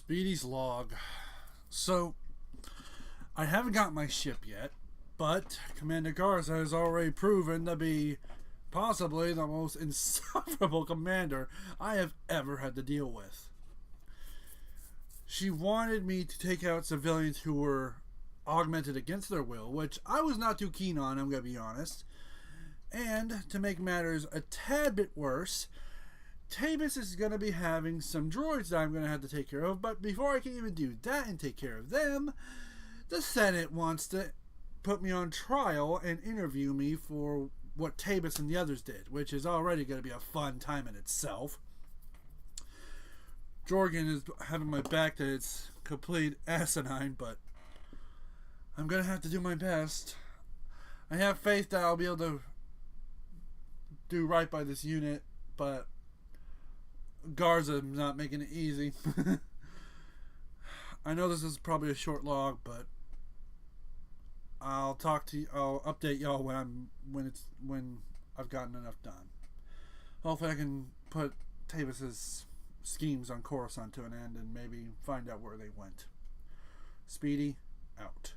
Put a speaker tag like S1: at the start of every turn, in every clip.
S1: Speedy's log. So, I haven't got my ship yet, but Commander Garza has already proven to be possibly the most insufferable commander I have ever had to deal with. She wanted me to take out civilians who were augmented against their will, which I was not too keen on, I'm going to be honest. And to make matters a tad bit worse, Tavis is going to be having some droids that I'm going to have to take care of, but before I can even do that and take care of them, the Senate wants to put me on trial and interview me for what Tavis and the others did, which is already going to be a fun time in itself. Jorgen is having my back that it's complete asinine, but I'm going to have to do my best. I have faith that I'll be able to do right by this unit, but Garza not making it easy. I know this is probably a short log, but I'll update y'all when I've gotten enough done. Hopefully I can put Tavis's schemes on Coruscant to an end and maybe find out where they went. Speedy out.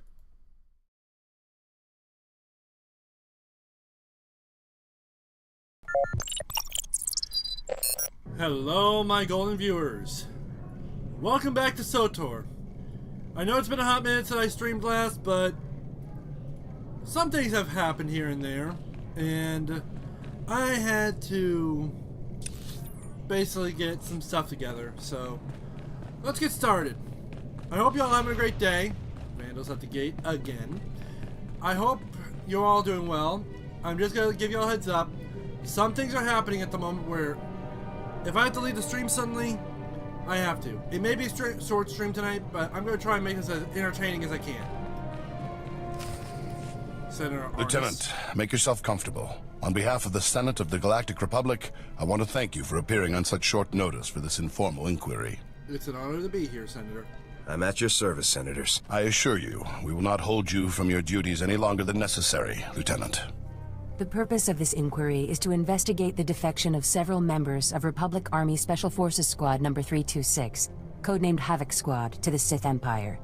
S1: Hello, my golden viewers. Welcome back to Swtor. I know it's been a hot minute since I streamed last, but some things have happened here and there, and I had to basically get some stuff together. So let's get started. I hope y'all having a great day. Vandals at the gate again. I hope you're all doing well. I'm just gonna give y'all a heads up. Some things are happening at the moment where if I have to leave the stream suddenly, I have to. It may be a short stream tonight, but I'm going to try and make this as entertaining as I can. Senator
S2: Lieutenant, make yourself comfortable. On behalf of the Senate of the Galactic Republic, I want to thank you for appearing on such short notice for this informal inquiry.
S1: It's an honor to be here, Senator.
S3: I'm at your service, Senators.
S2: I assure you, we will not hold you from your duties any longer than necessary, Lieutenant.
S4: The purpose of this inquiry is to investigate the defection of several members of Republic Army Special Forces Squad number 326, codenamed Havoc Squad, to the Sith Empire.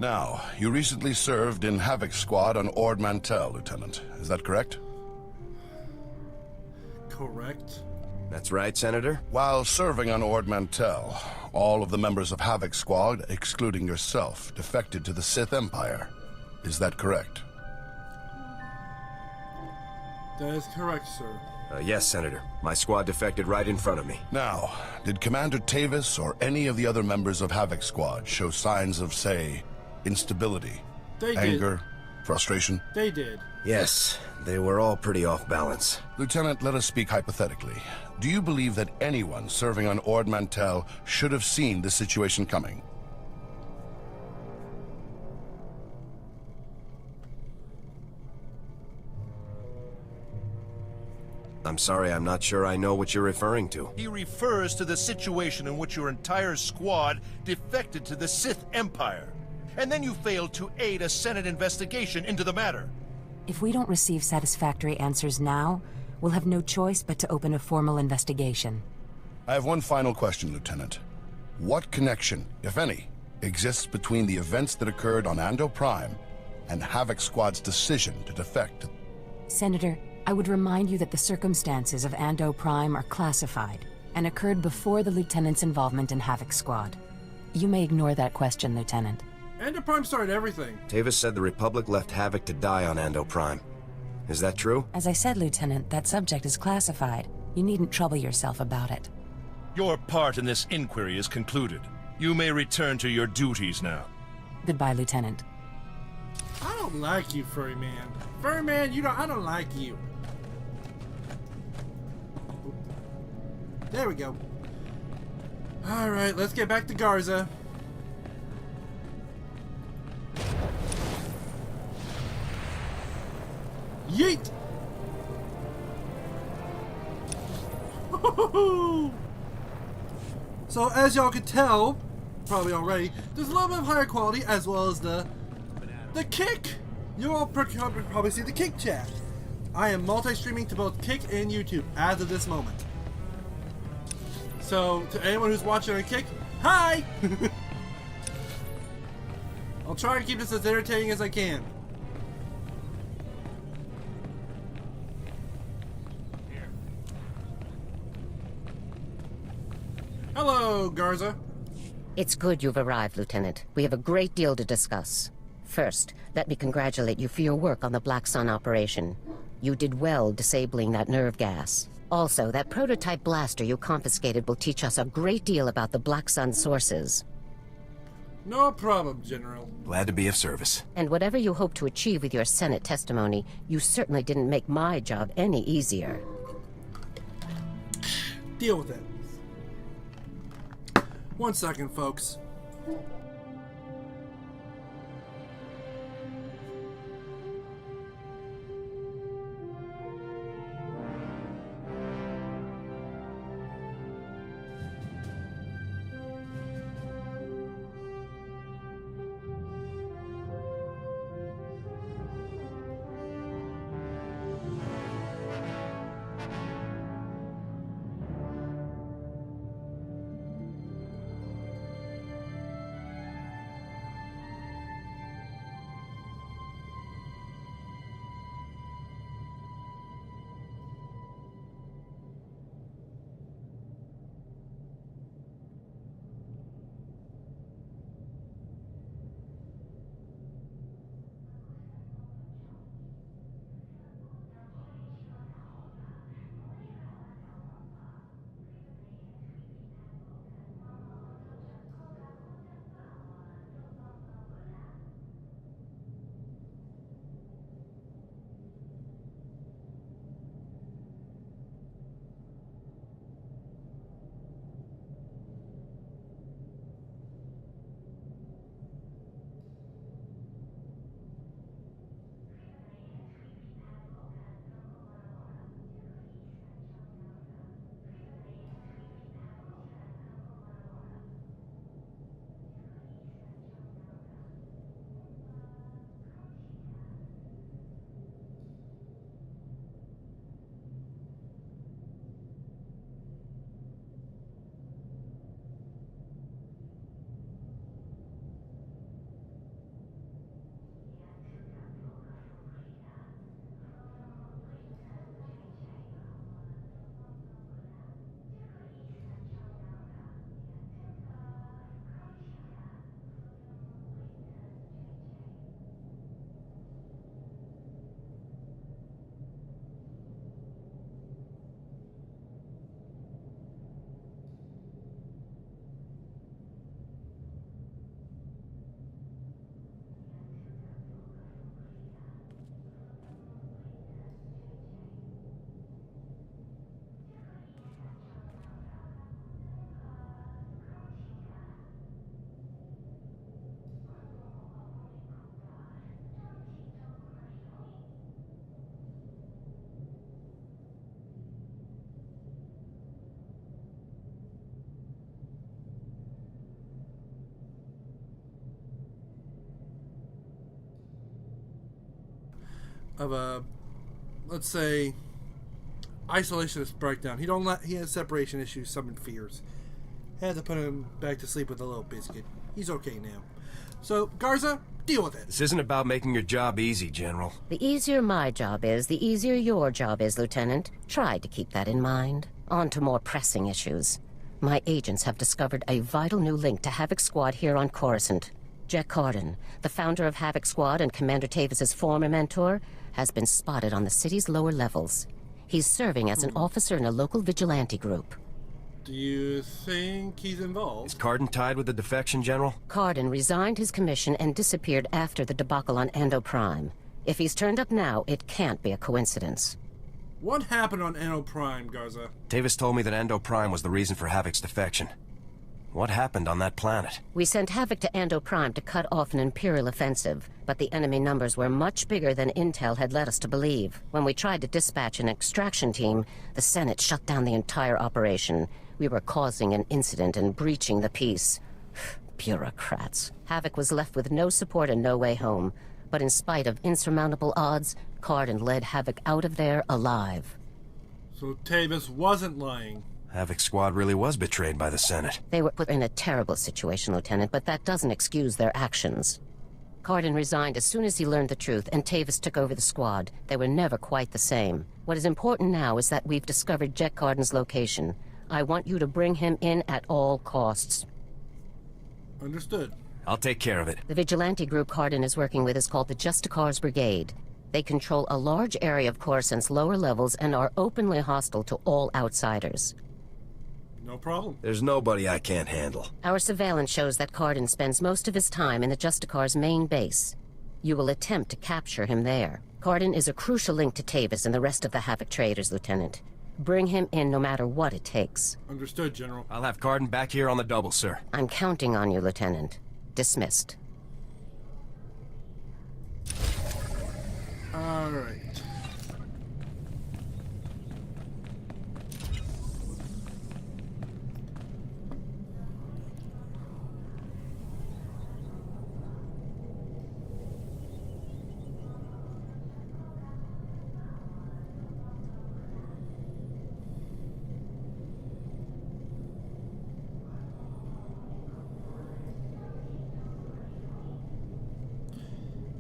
S2: Now, you recently served in Havoc Squad on Ord Mantell, Lieutenant. Is that correct?
S1: Correct.
S3: That's right, Senator.
S2: While serving on Ord Mantell, all of the members of Havoc Squad, excluding yourself, defected to the Sith Empire. Is that correct?
S1: That is correct, sir.
S3: Yes, Senator. My squad defected right in front of me.
S2: Now, did Commander Tavis or any of the other members of Havoc Squad show signs of, say, instability, anger, frustration?
S1: They did.
S3: Yes, they were all pretty off balance.
S2: Lieutenant, let us speak hypothetically. Do you believe that anyone serving on Ord Mantell should have seen this situation coming?
S3: I'm sorry, I'm not sure I know what you're referring to.
S5: He refers to the situation in which your entire squad defected to the Sith Empire. And then you failed to aid a Senate investigation into the matter.
S4: If we don't receive satisfactory answers now, we'll have no choice but to open a formal investigation.
S2: I have one final question, Lieutenant. What connection, if any, exists between the events that occurred on Ando Prime and Havoc Squad's decision to defect?
S4: Senator, I would remind you that the circumstances of Ando Prime are classified and occurred before the Lieutenant's involvement in Havoc Squad. You may ignore that question, Lieutenant.
S1: Ando Prime started everything.
S3: Tavis said the Republic left Havoc to die on Ando Prime. Is that true?
S4: As I said, Lieutenant, that subject is classified. You needn't trouble yourself about it.
S5: Your part in this inquiry is concluded. You may return to your duties now.
S4: Goodbye, Lieutenant.
S1: I don't like you, Furry Man. Furry Man, I don't like you. There we go. Alright, let's get back to Garza. Yeet! So as y'all can tell, probably already, there's a little bit of higher quality as well as the kick. You all probably see the kick chat. I am multi-streaming to both Kick and YouTube as of this moment. So, to anyone who's watching on Kick, hi! I'll try and keep this as entertaining as I can. Hello, Garza.
S6: It's good you've arrived, Lieutenant. We have a great deal to discuss. First, let me congratulate you for your work on the Black Sun operation. You did well disabling that nerve gas. Also, that prototype blaster you confiscated will teach us a great deal about the Black Sun sources.
S1: No problem, General.
S3: Glad to be of service.
S6: And whatever you hope to achieve with your Senate testimony, you certainly didn't make my job any easier.
S1: Deal with it. 1 second, folks. Of a, let's say, isolationist breakdown. He has separation issues, summoned fears. Had to put him back to sleep with a little biscuit. He's okay now. So, Garza, deal with it.
S3: This isn't about making your job easy, General.
S6: The easier my job is, the easier your job is, Lieutenant. Try to keep that in mind. On to more pressing issues. My agents have discovered a vital new link to Havoc Squad here on Coruscant. Jack Carden, the founder of Havoc Squad and Commander Tavis' former mentor, has been spotted on the city's lower levels. He's serving as an officer in a local vigilante group.
S1: Do you think he's involved?
S3: Is Carden tied with the defection, General?
S6: Carden resigned his commission and disappeared after the debacle on Ando Prime. If he's turned up now, it can't be a coincidence.
S1: What happened on Ando Prime, Garza?
S3: Tavis told me that Ando Prime was the reason for Havoc's defection. What happened on that planet?
S6: We sent Havoc to Ando Prime to cut off an Imperial offensive, but the enemy numbers were much bigger than Intel had led us to believe. When we tried to dispatch an extraction team, the Senate shut down the entire operation. We were causing an incident and breaching the peace. Bureaucrats. Havoc was left with no support and no way home. But in spite of insurmountable odds, Carden led Havoc out of there alive.
S1: So Tavis wasn't lying.
S3: Havoc Squad really was betrayed by the Senate.
S6: They were put in a terrible situation, Lieutenant, but that doesn't excuse their actions. Cardin resigned as soon as he learned the truth, and Tavis took over the squad. They were never quite the same. What is important now is that we've discovered Jet Cardin's location. I want you to bring him in at all costs.
S1: Understood.
S3: I'll take care of it.
S6: The vigilante group Cardin is working with is called the Justicars Brigade. They control a large area of Coruscant's lower levels and are openly hostile to all outsiders.
S1: No problem.
S3: There's nobody I can't handle.
S6: Our surveillance shows that Cardin spends most of his time in the Justicars' main base. You will attempt to capture him there. Cardin is a crucial link to Tavis and the rest of the Havoc traders, Lieutenant. Bring him in no matter what it takes.
S1: Understood, General.
S3: I'll have Cardin back here on the double, sir.
S6: I'm counting on you, Lieutenant. Dismissed.
S1: All right.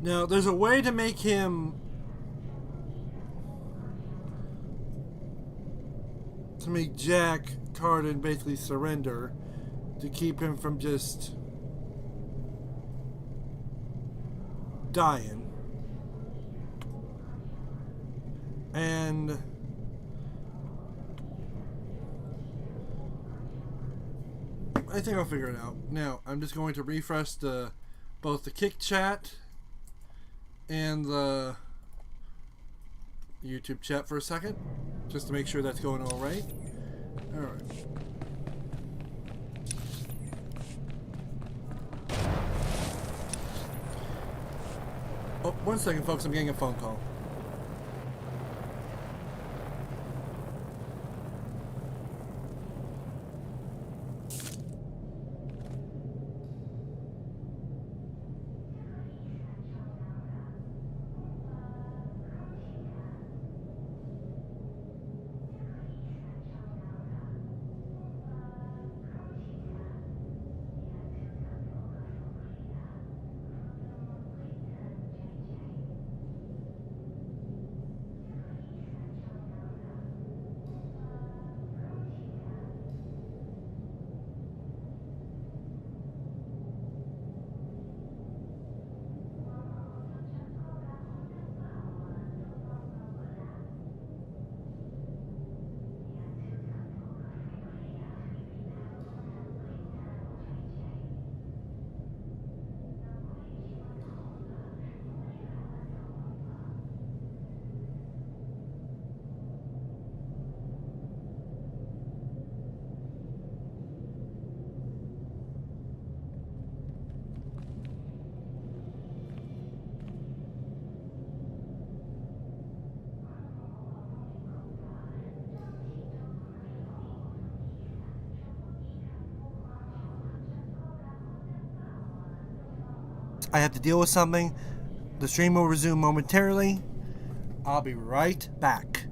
S1: Now, there's a way to make him... to make Jack Cardin basically surrender, to keep him from just dying. And I think I'll figure it out. Now, I'm just going to refresh both the Kick chat and the YouTube chat for a second, just to make sure that's going all right. All right. Oh, one second, folks. I'm getting a phone call. I have to deal with something. The stream will resume momentarily. I'll be right back.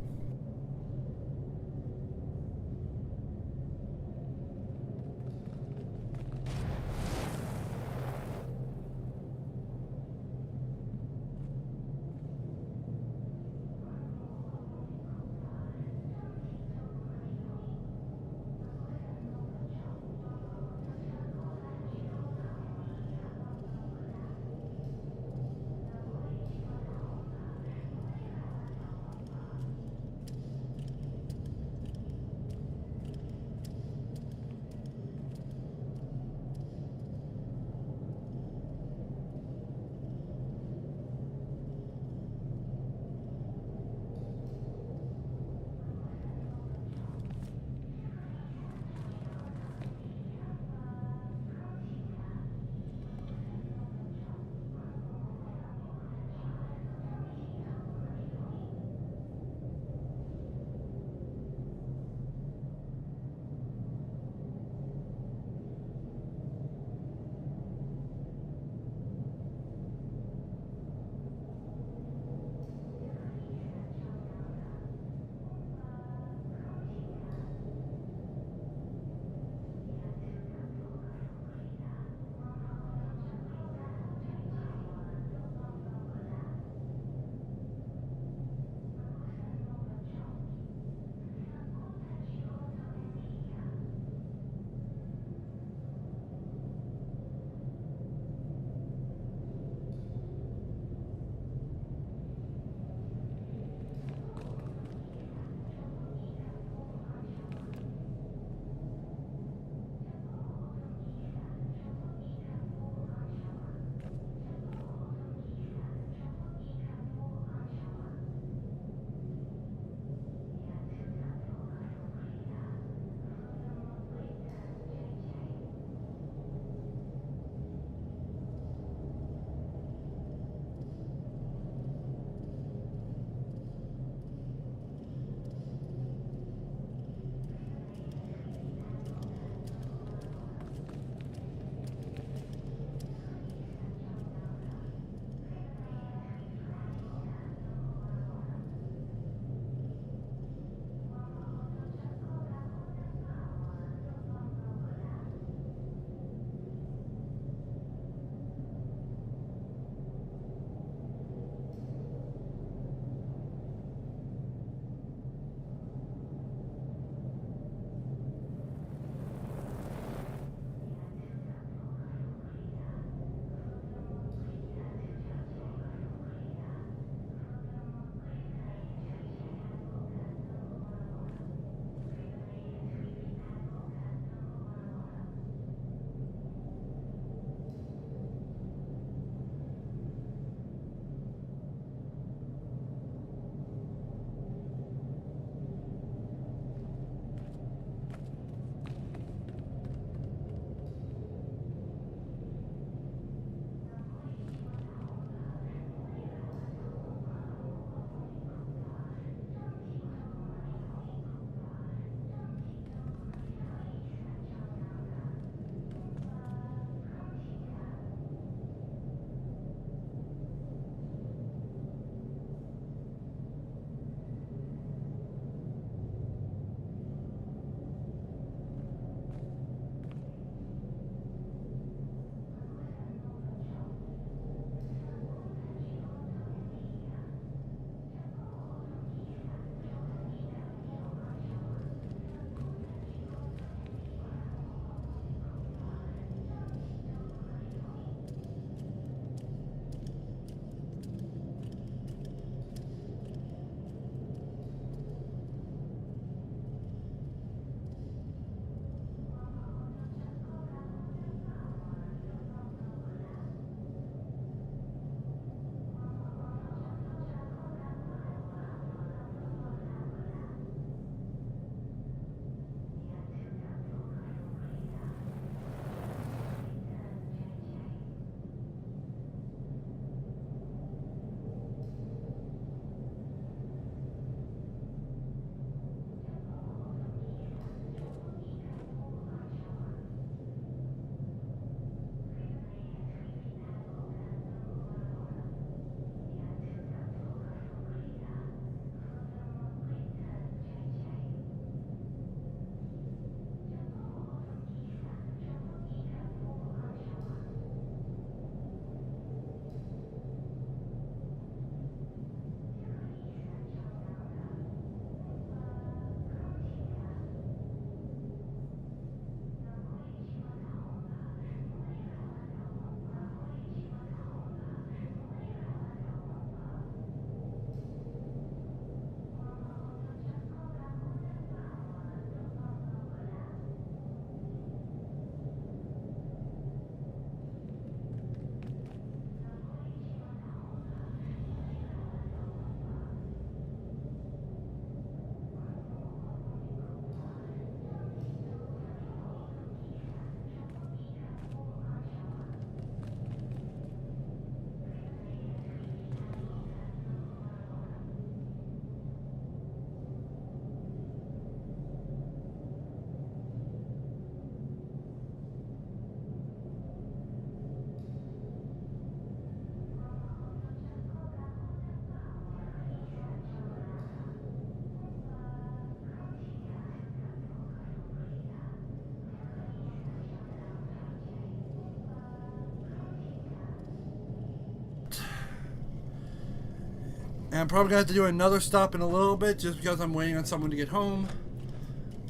S1: And I'm probably going to have to do another stop in a little bit just because I'm waiting on someone to get home.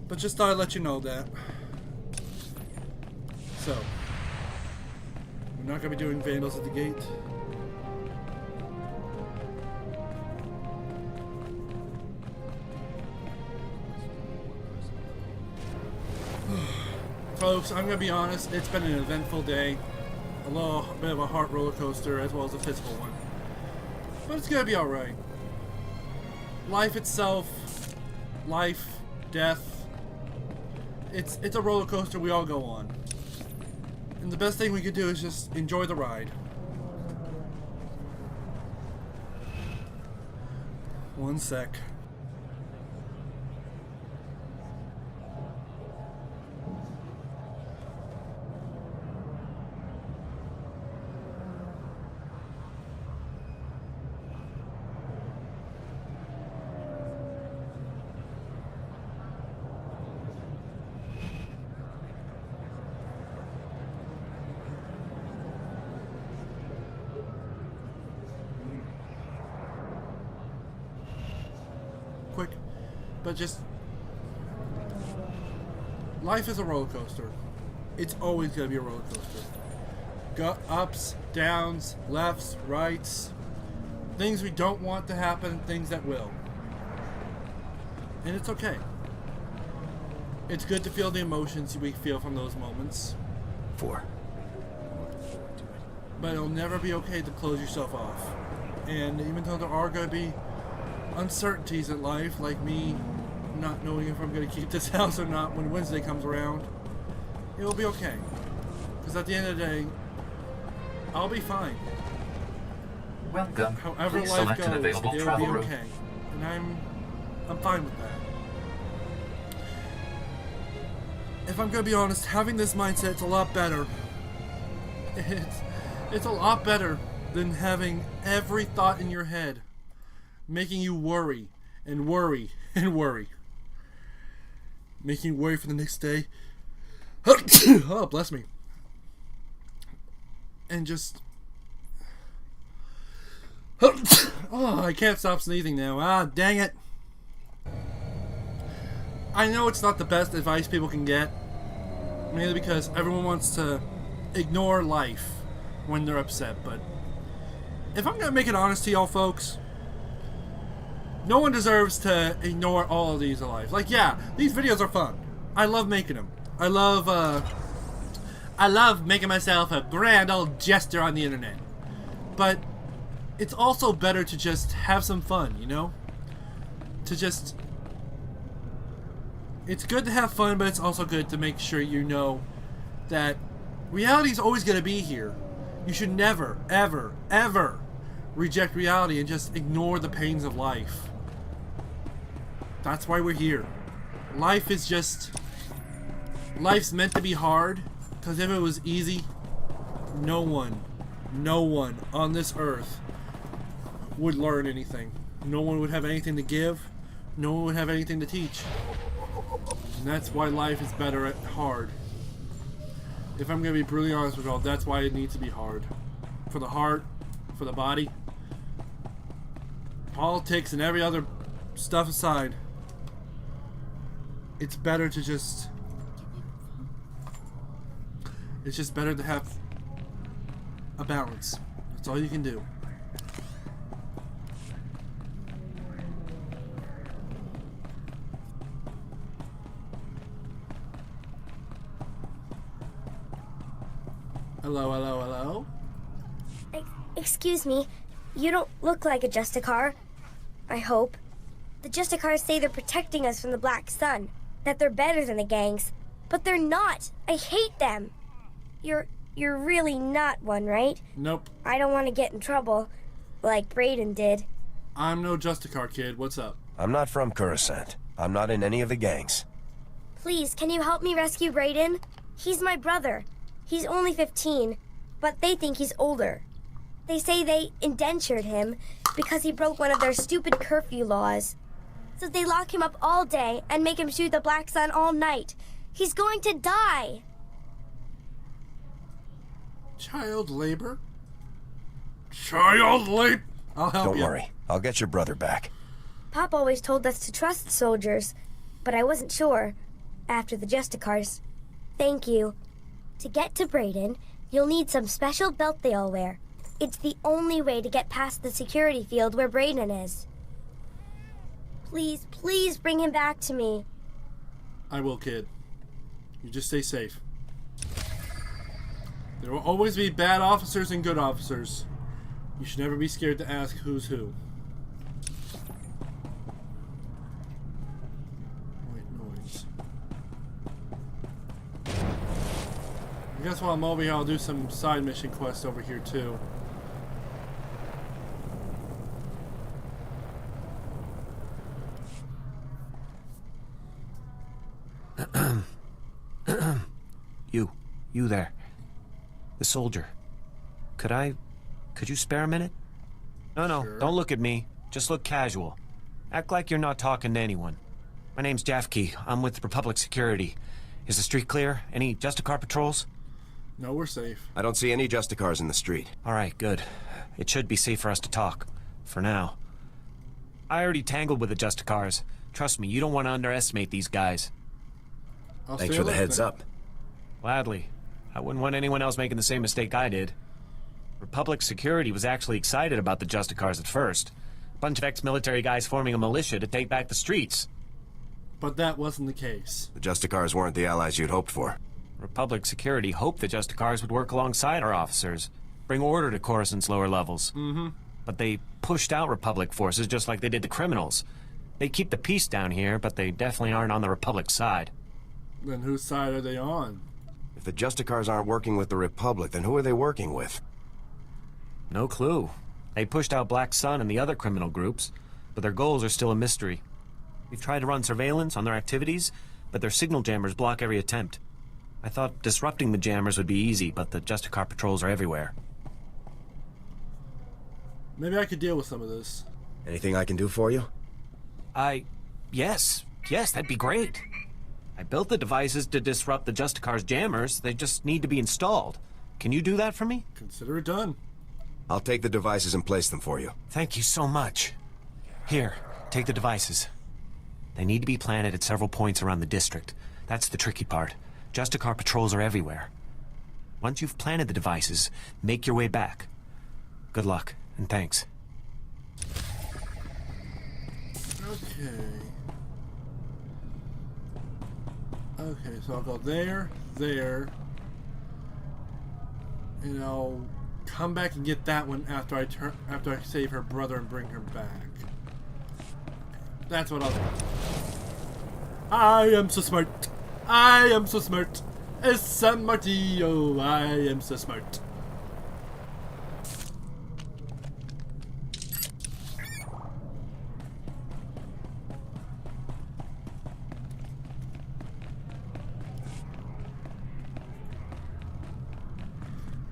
S1: But just thought I'd let you know that. So, we're not going to be doing vandals at the gate. Folks, I'm going to be honest, it's been an eventful day. A little bit of a heart roller coaster as well as a physical one. But it's going to be alright. Life itself, life, death, it's a roller coaster we all go on. And the best thing we could do is just enjoy the ride. One sec. Quick, but just life is a roller coaster. It's always gonna be a roller coaster. Ups, downs, lefts, rights, things we don't want to happen, things that will, and it's okay. It's good to feel the emotions we feel from those moments.
S3: 4.
S1: But it'll never be okay to close yourself off. And even though there are going to be uncertainties in life, like me not knowing if I'm going to keep this house or not when Wednesday comes around, it'll be okay. Because at the end of the day, I'll be fine.
S7: Welcome.
S1: However
S7: Please
S1: life
S7: select an
S1: goes,
S7: available
S1: it'll
S7: travel
S1: be
S7: route.
S1: okay. And I'm fine with that. If I'm going to be honest, having this mindset's a lot better. It's a lot better than having every thought in your head making you worry and worry and worry. Making you worry for the next day. Oh, bless me. And just... Oh, I can't stop sneezing now. Ah, dang it. I know it's not the best advice people can get. Mainly because everyone wants to ignore life when they're upset, but if I'm gonna make it honest to y'all folks, no one deserves to ignore all of these in life. Like, yeah, these videos are fun. I love making them. I love making myself a grand old jester on the internet. But it's also better to just have some fun, you know? To just... It's good to have fun, but it's also good to make sure you know that reality is always going to be here. You should never, ever, ever reject reality and just ignore the pains of life. That's why we're here. Life is just... Life's meant to be hard, because if it was easy, no one on this earth would learn anything. No one would have anything to give. No one would have anything to teach. And that's why life is better at hard. If I'm going to be brutally honest with y'all, that's why it needs to be hard. For the heart, for the body. Politics and every other stuff aside, it's better to just... It's just better to have a balance. That's all you can do. Hello, hello, hello?
S8: Excuse me, you don't look like a Justicar. I hope. The Justicars say they're protecting us from the Black Sun, that they're better than the gangs, but they're not. I hate them. You're really not one, right?
S1: Nope.
S8: I don't want to get in trouble, like Brayden did.
S1: I'm no Justicar, kid. What's up?
S3: I'm not from Coruscant. I'm not in any of the gangs.
S8: Please, can you help me rescue Brayden? He's my brother. He's only 15, but they think he's older. They say they indentured him because he broke one of their stupid curfew laws. So they lock him up all day and make him shoot the Black Sun all night. He's going to die.
S1: Child labor? Child labor? I'll help you.
S3: Don't worry. I'll get your brother back.
S8: Pop always told us to trust soldiers, but I wasn't sure after the Justicars. Thank you. To get to Brayden, you'll need some special belt they all wear. It's the only way to get past the security field where Brayden is. Please, please bring him back to me.
S1: I will, kid. You just stay safe. There will always be bad officers and good officers. You should never be scared to ask who's who. White noise. I guess while I'm over here, I'll do some side mission quests over here too.
S9: You there. The soldier. Could you spare a minute? No,
S1: Sure.
S9: Don't look at me. Just look casual. Act like you're not talking to anyone. My name's Jafke. I'm with Republic Security. Is the street clear? Any Justicar patrols?
S1: No, we're safe.
S3: I don't see any Justicars in the street.
S9: Alright, good. It should be safe for us to talk. For now. I already tangled with the Justicars. Trust me, you don't want to underestimate these guys.
S1: I'll
S3: Thanks
S1: stay
S3: for the
S1: alert
S3: heads
S1: then.
S3: up.
S9: Gladly. I wouldn't want anyone else making the same mistake I did. Republic Security was actually excited about the Justicars at first. A bunch of ex-military guys forming a militia to take back the streets.
S1: But that wasn't the case.
S3: The Justicars weren't the allies you'd hoped for.
S9: Republic Security hoped the Justicars would work alongside our officers, bring order to Coruscant's lower levels. But they pushed out Republic forces just like they did the criminals. They keep the peace down here, but they definitely aren't on the Republic side.
S1: Then whose side are they on?
S3: If the Justicars aren't working with the Republic, then who are they working with?
S9: No clue. They pushed out Black Sun and the other criminal groups, but their goals are still a mystery. We've tried to run surveillance on their activities, but their signal jammers block every attempt. I thought disrupting the jammers would be easy, but the Justicar patrols are everywhere.
S1: Maybe I could deal with some of this.
S3: Anything I can do for you?
S9: Yes, that'd be great. I built the devices to disrupt the Justicar's jammers. They just need to be installed. Can you do that for me?
S1: Consider it done.
S3: I'll take the devices and place them for you.
S9: Thank you so much. Here, take the devices. They need to be planted at several points around the district. That's the tricky part. Justicar patrols are everywhere. Once you've planted the devices, make your way back. Good luck, and thanks.
S1: Okay, so I'll go there, and I'll come back and get that one after I save her brother and bring her back. That's what I'll do. I am so smart. I am so smart. Es San Martillo. I am so smart.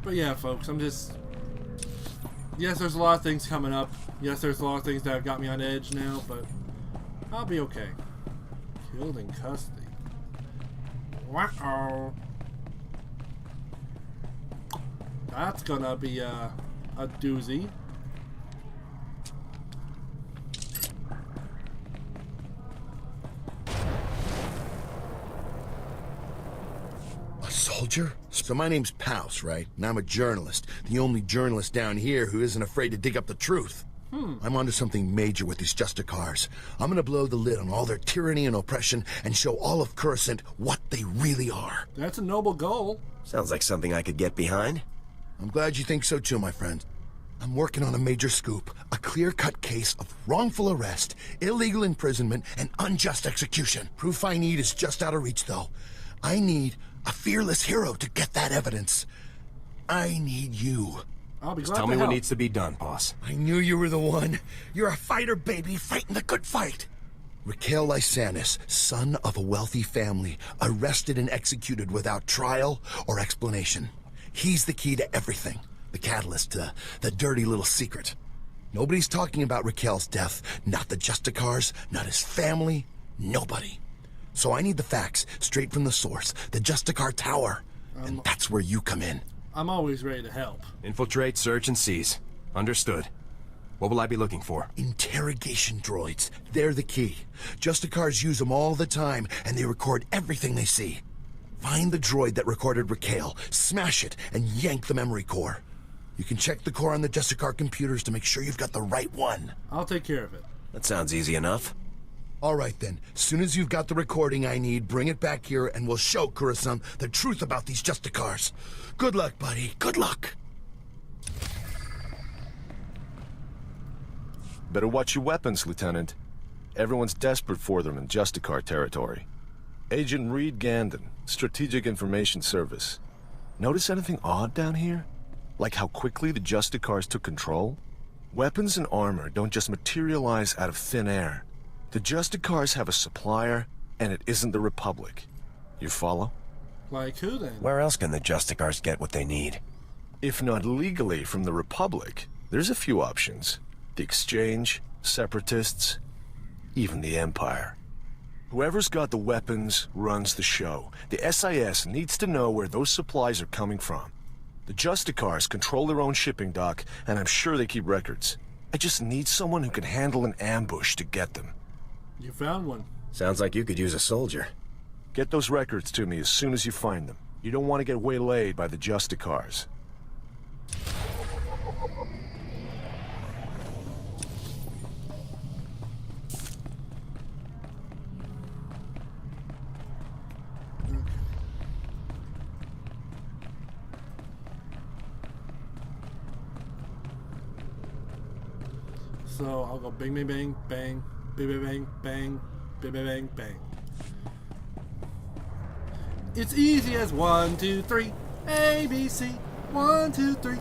S1: But yeah, folks, yes, there's a lot of things coming up. Yes, there's a lot of things that have got me on edge now, but I'll be okay. Killed in custody. Wow. That's gonna be a doozy.
S2: A soldier? So my name's Paus, right? And I'm a journalist. The only journalist down here who isn't afraid to dig up the truth. I'm onto something major with these Justicars. I'm gonna blow the lid on all their tyranny and oppression and show all of Coruscant what they really are.
S1: That's a noble goal.
S3: Sounds like something I could get behind.
S2: I'm glad you think so too, my friend. I'm working on a major scoop. A clear-cut case of wrongful arrest, illegal imprisonment, and unjust execution. Proof I need is just out of reach, though. I need a fearless hero to get that evidence. I need you.
S1: I'll be glad
S3: Just tell
S1: to
S3: me what
S1: help.
S3: needs to be done, boss.
S2: I knew you were the one. You're a fighter, baby, fighting the good fight. Raquel Lysanis, son of a wealthy family, arrested and executed without trial or explanation. He's the key to everything. The catalyst to the dirty little secret. Nobody's talking about Raquel's death. Not the Justicars, not his family, nobody. So I need the facts, straight from the source, the Justicar Tower. And that's where you come in.
S1: I'm always ready to help.
S3: Infiltrate, search, and seize. Understood. What will I be looking for?
S2: Interrogation droids. They're the key. Justicars use them all the time, and they record everything they see. Find the droid that recorded Raquel, smash it, and yank the memory core. You can check the core on the Justicar computers to make sure you've got the right one.
S1: I'll take care of it.
S3: That sounds easy enough.
S2: All right, then. Soon as you've got the recording I need, bring it back here, and we'll show Kurosan the truth about these Justicars. Good luck, buddy. Good luck.
S5: Better watch your weapons, Lieutenant. Everyone's desperate for them in Justicar territory. Agent Reed Gandon, Strategic Information Service. Notice anything odd down here? Like how quickly the Justicars took control? Weapons and armor don't just materialize out of thin air. The Justicars have a supplier, and it isn't the Republic. You follow?
S1: Like who then?
S3: Where else can the Justicars get what they need?
S5: If not legally from the Republic, there's a few options. The Exchange, Separatists, even the Empire. Whoever's got the weapons runs the show. The SIS needs to know where those supplies are coming from. The Justicars control their own shipping dock, and I'm sure they keep records. I just need someone who can handle an ambush to get them.
S1: You found one.
S3: Sounds like you could use a soldier.
S5: Get those records to me as soon as you find them. You don't want to get waylaid by the Justicars.
S1: So I'll go bing, bang, bang, bang, bing, bang, bang, bing, bang, bang, bang. It's easy as 1, 2, 3, A, B, C. 1, 2, 3.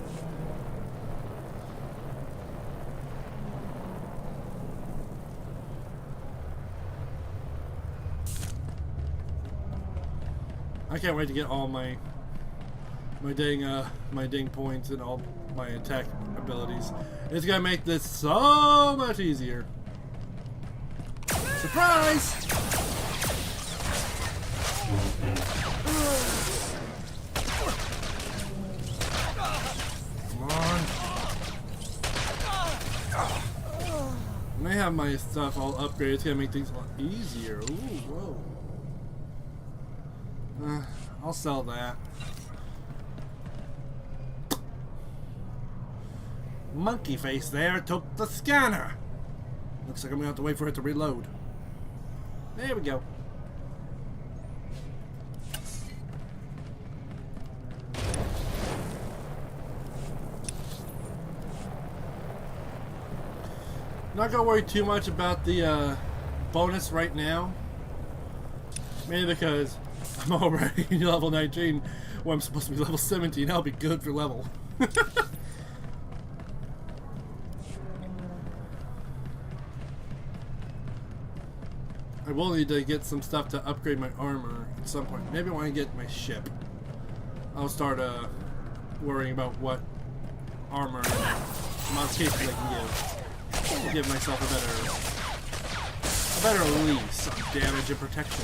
S1: I can't wait to get all my dang points and all my attack abilities. It's gonna make this so much easier. Surprise! Come on. When I have my stuff all upgraded, it's gonna make things a lot easier. Ooh, whoa. I'll sell that. Monkey face there took the scanner. Looks like I'm gonna have to wait for it to reload. There we go. Not gonna worry too much about the bonus right now. Mainly because I'm already level 19 when I'm supposed to be level 17. I'll be good for level. I will need to get some stuff to upgrade my armor at some point. Maybe I want to get my ship. I'll start worrying about what armor modifications I can give to give myself a better release of damage and protection.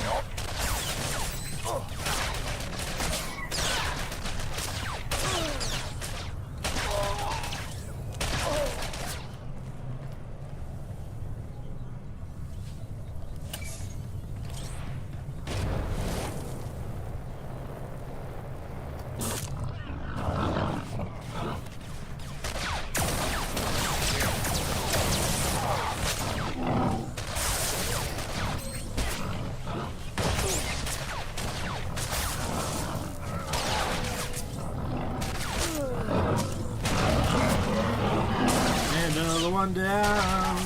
S1: One down.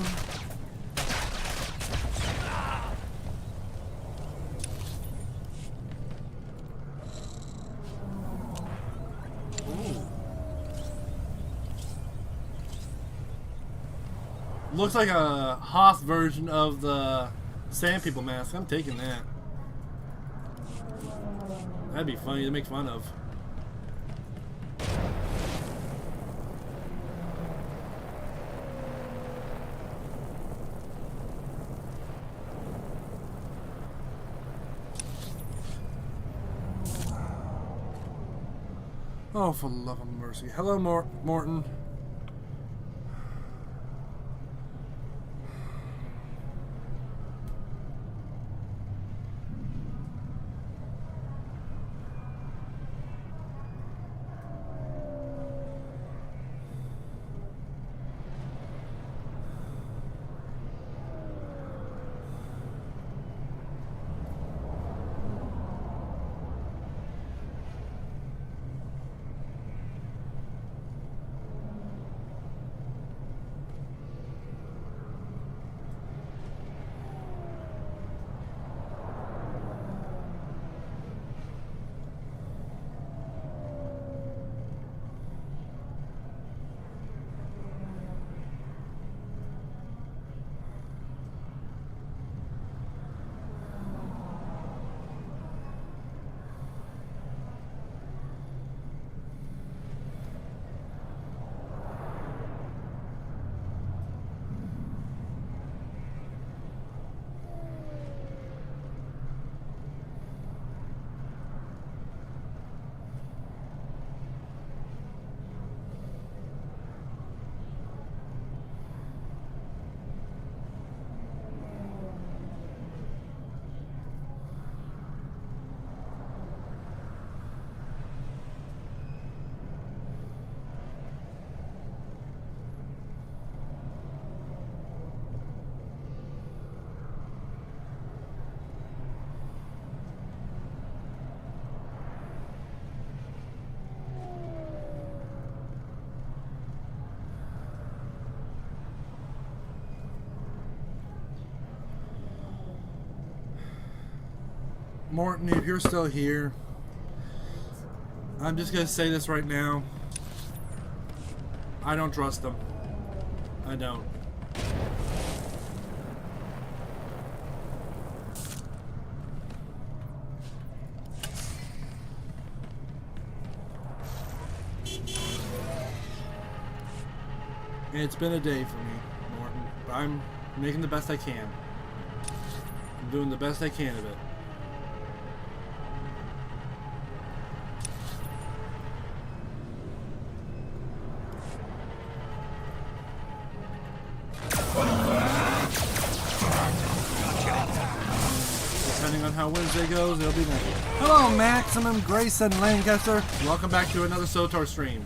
S1: Ooh. Looks like a Hoth version of the Sand People mask. I'm taking that. That'd be funny to make fun of. Oh, for the love of mercy. Hello, Morton. Morton, if you're still here, I'm just gonna say this right now. I don't trust them. I don't. It's been a day for me, Morton, but I'm making the best I can. I'm doing the best I can of it. Depending on how Wednesday goes, it'll be next. Hello, Maximum Grayson Lancaster. Welcome back to another Swtor stream.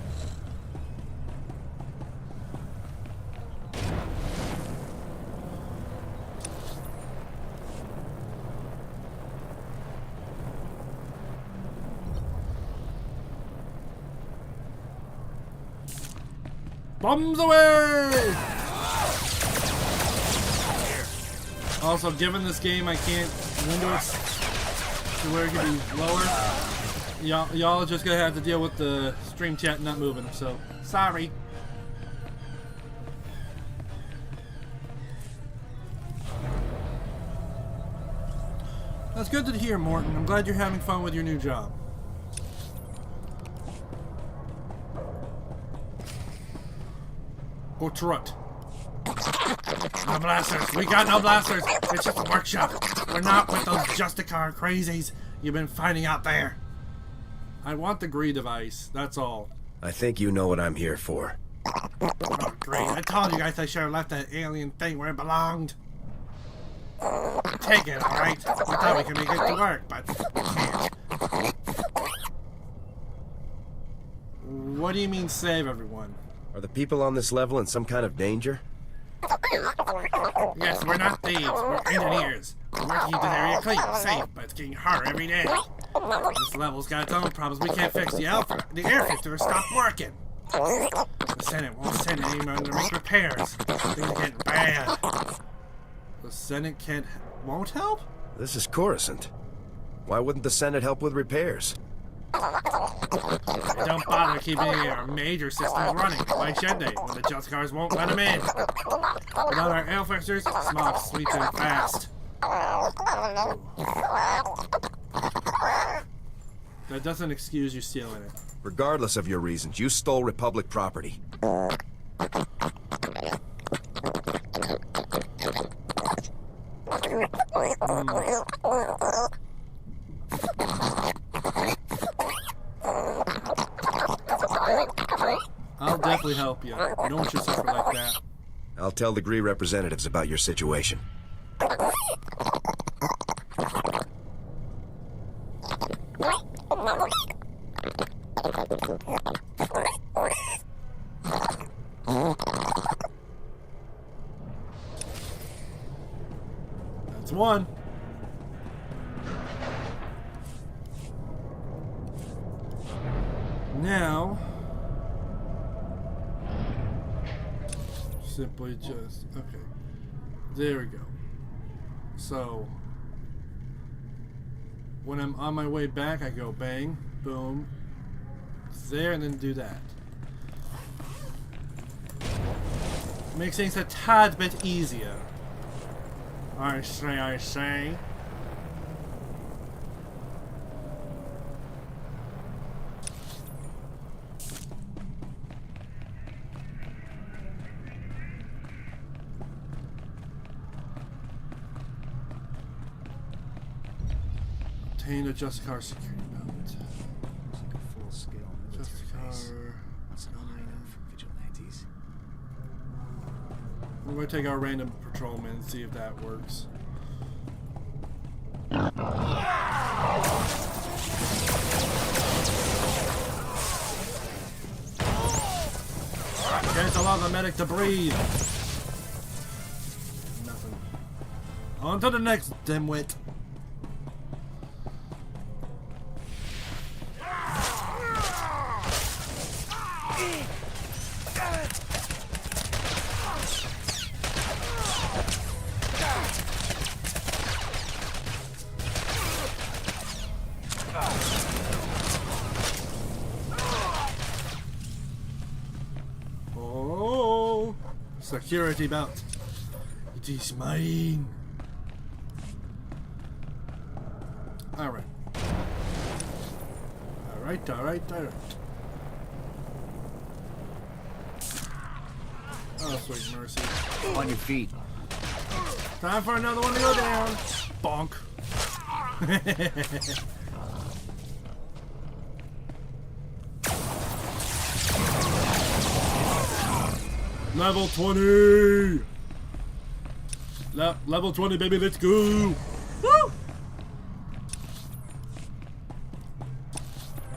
S1: Bombs away! Also, given this game, I can't window it to where it can be lower. Y'all just gonna have to deal with the stream chat not moving, so sorry. That's good to hear, Morton. I'm glad you're having fun with your new job. Go trot. No blasters. We got no blasters. It's just a workshop. We're not with those Justicar crazies you've been finding out there. I want the Gree device. That's all.
S3: I think you know what I'm here for.
S1: Oh, great. I told you guys I should have left that alien thing where it belonged. Take it, alright? We thought we could make it to work, but we can't. What do you mean save everyone?
S3: Are the people on this level in some kind of danger?
S1: Yes, we're not thieves. We're engineers. We're working to keep this area clean, safe, but it's getting harder every day. This level's got its own problems. We can't fix the air filter stopped working. The Senate won't send anyone to make repairs. Things are getting bad. The Senate won't help?
S3: This is Coruscant. Why wouldn't the Senate help with repairs?
S1: Don't bother keeping our major systems running. Why should they, when the Justicars won't let them in? Without our air fixers, smog sweeps in fast. That doesn't excuse you stealing it.
S3: Regardless of your reasons, you stole Republic property.
S1: I'll definitely help you. You don't want you to suffer like that.
S3: I'll tell the Gree representatives about your situation.
S1: That's one. Now, simply just, okay, there we go. So, when I'm on my way back, I go bang, boom, there, and then do that. Makes things a tad bit easier. I say. Obtain a Justicar security belt.
S10: Full-scale
S1: Justicar.
S10: That's not high enough for vigilantes.
S1: We're going to take our random patrolman and see if that works. Can't allow the medic to breathe. Nothing. On to the next dimwit. security belt. It is mine. Alright. Alright. Oh, sweet mercy.
S10: On your feet.
S1: Time for another one to go down. Bonk. Level 20! Level 20, baby, let's go! Woo!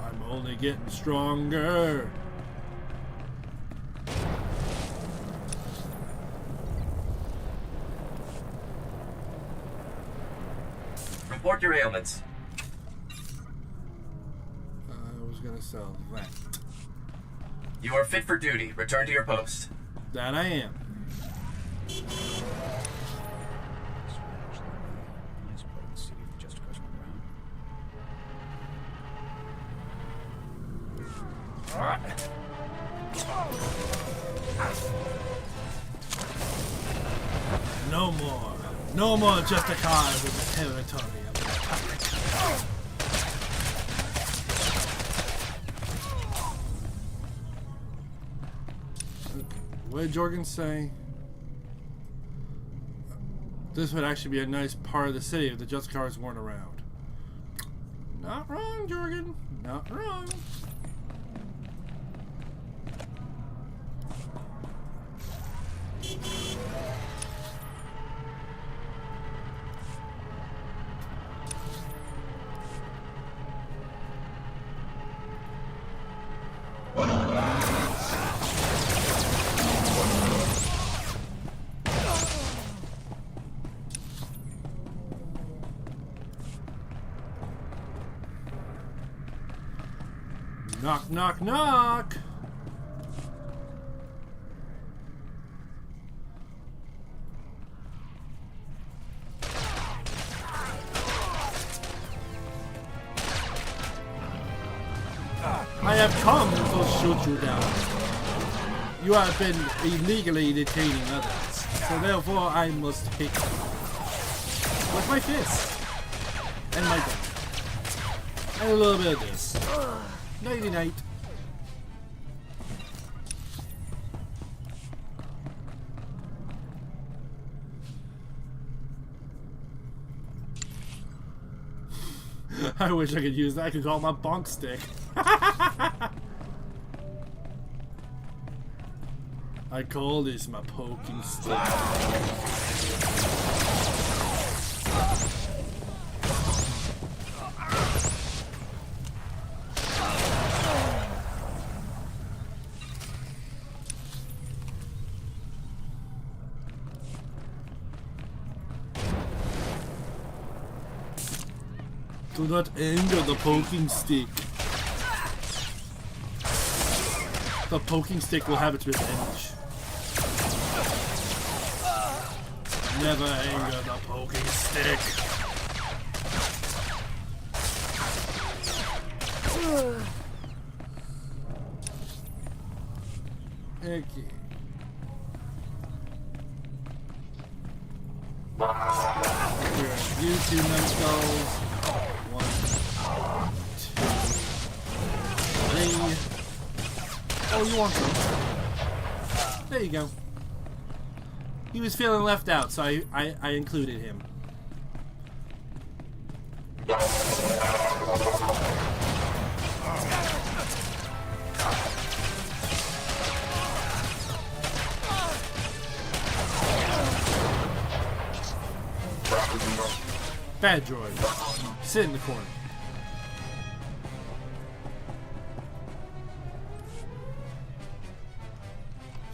S1: I'm only getting stronger.
S7: Report your ailments.
S1: I was gonna sell that.
S7: You are fit for duty. Return to your post.
S1: That I am. No more just a car with the territory of the Republic. What did Jorgen say? This would actually be a nice part of the city if the just cars weren't around. Not wrong, Jorgen. Not wrong. Knock, knock, knock! I have come to shoot you down. You have been illegally detaining others, so therefore I must hit you. With my fist. And my gun. And a little bit of this. Nighty night. I wish I could use that. I could call it my bonk stick. I call this my poking stick. Do not anger the poking stick. The poking stick will have its revenge. Never anger the poking stick. Okay. Here, you two numbskulls. 1, 2, 3. Oh, you want some? There you go. He was feeling left out, so I included him. Bad droid. Sit in the corner.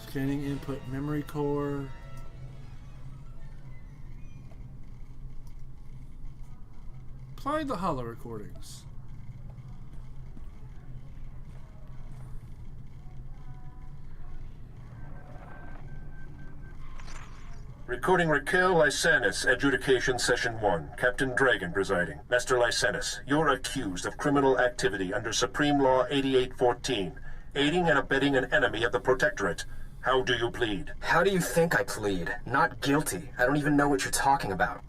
S1: Scanning input memory core. Apply the holo recordings.
S11: Recording Raquel Lysanis, Adjudication Session 1. Captain Dragon presiding. Master Lysanis, you're accused of criminal activity under Supreme Law 8814, aiding and abetting an enemy of the Protectorate. How do you plead?
S12: How do you think I plead? Not guilty. I don't even know what you're talking about.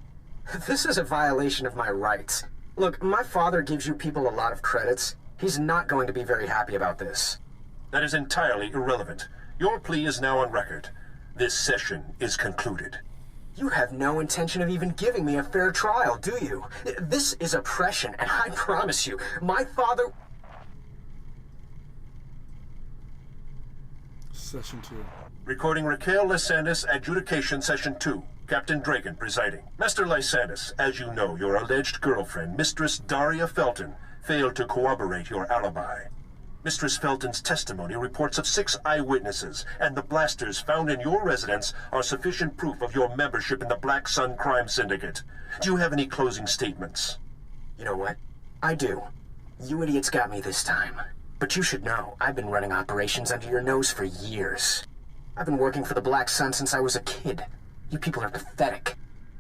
S12: This is a violation of my rights. Look, my father gives you people a lot of credits. He's not going to be very happy about this.
S11: That is entirely irrelevant. Your plea is now on record. This session is concluded.
S12: You have no intention of even giving me a fair trial, do you? This is oppression, and I promise you, my father...
S1: Session 2.
S11: Recording Raquel Lysanis, Adjudication Session 2. Captain Dragon presiding. Master Lysanis, as you know, your alleged girlfriend, Mistress Daria Felton, failed to corroborate your alibi. Mistress Felton's testimony reports of 6 eyewitnesses, and the blasters found in your residence are sufficient proof of your membership in the Black Sun Crime Syndicate. Do you have any closing statements?
S12: You know what? I do. You idiots got me this time. But you should know, I've been running operations under your nose for years. I've been working for the Black Sun since I was a kid. You people are pathetic.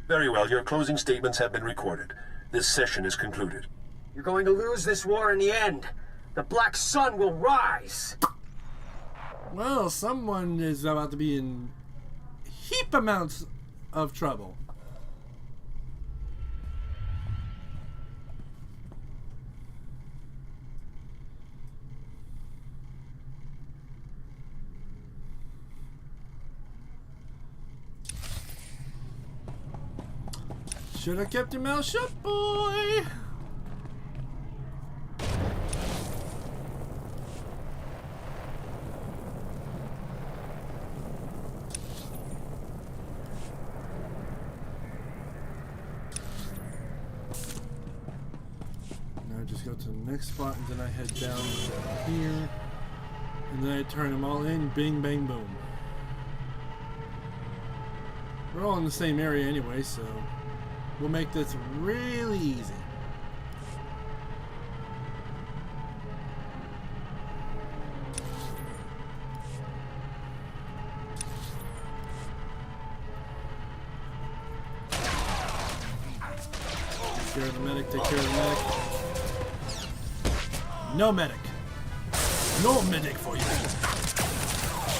S11: Very well, your closing statements have been recorded. This session is concluded.
S12: You're going to lose this war in the end. The Black Sun will rise!
S1: Well, someone is about to be in heap amounts of trouble. Should have kept your mouth shut, boy! Just go to the next spot, and then I head down here, and then I turn them all in. Bing, bang, boom. We're all in the same area anyway, so we'll make this really easy. Take care of the medic, take care of the medic. No medic. No medic for you.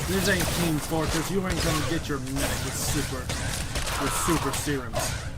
S1: This ain't Team Fortress. You ain't gonna get your medic with super serums.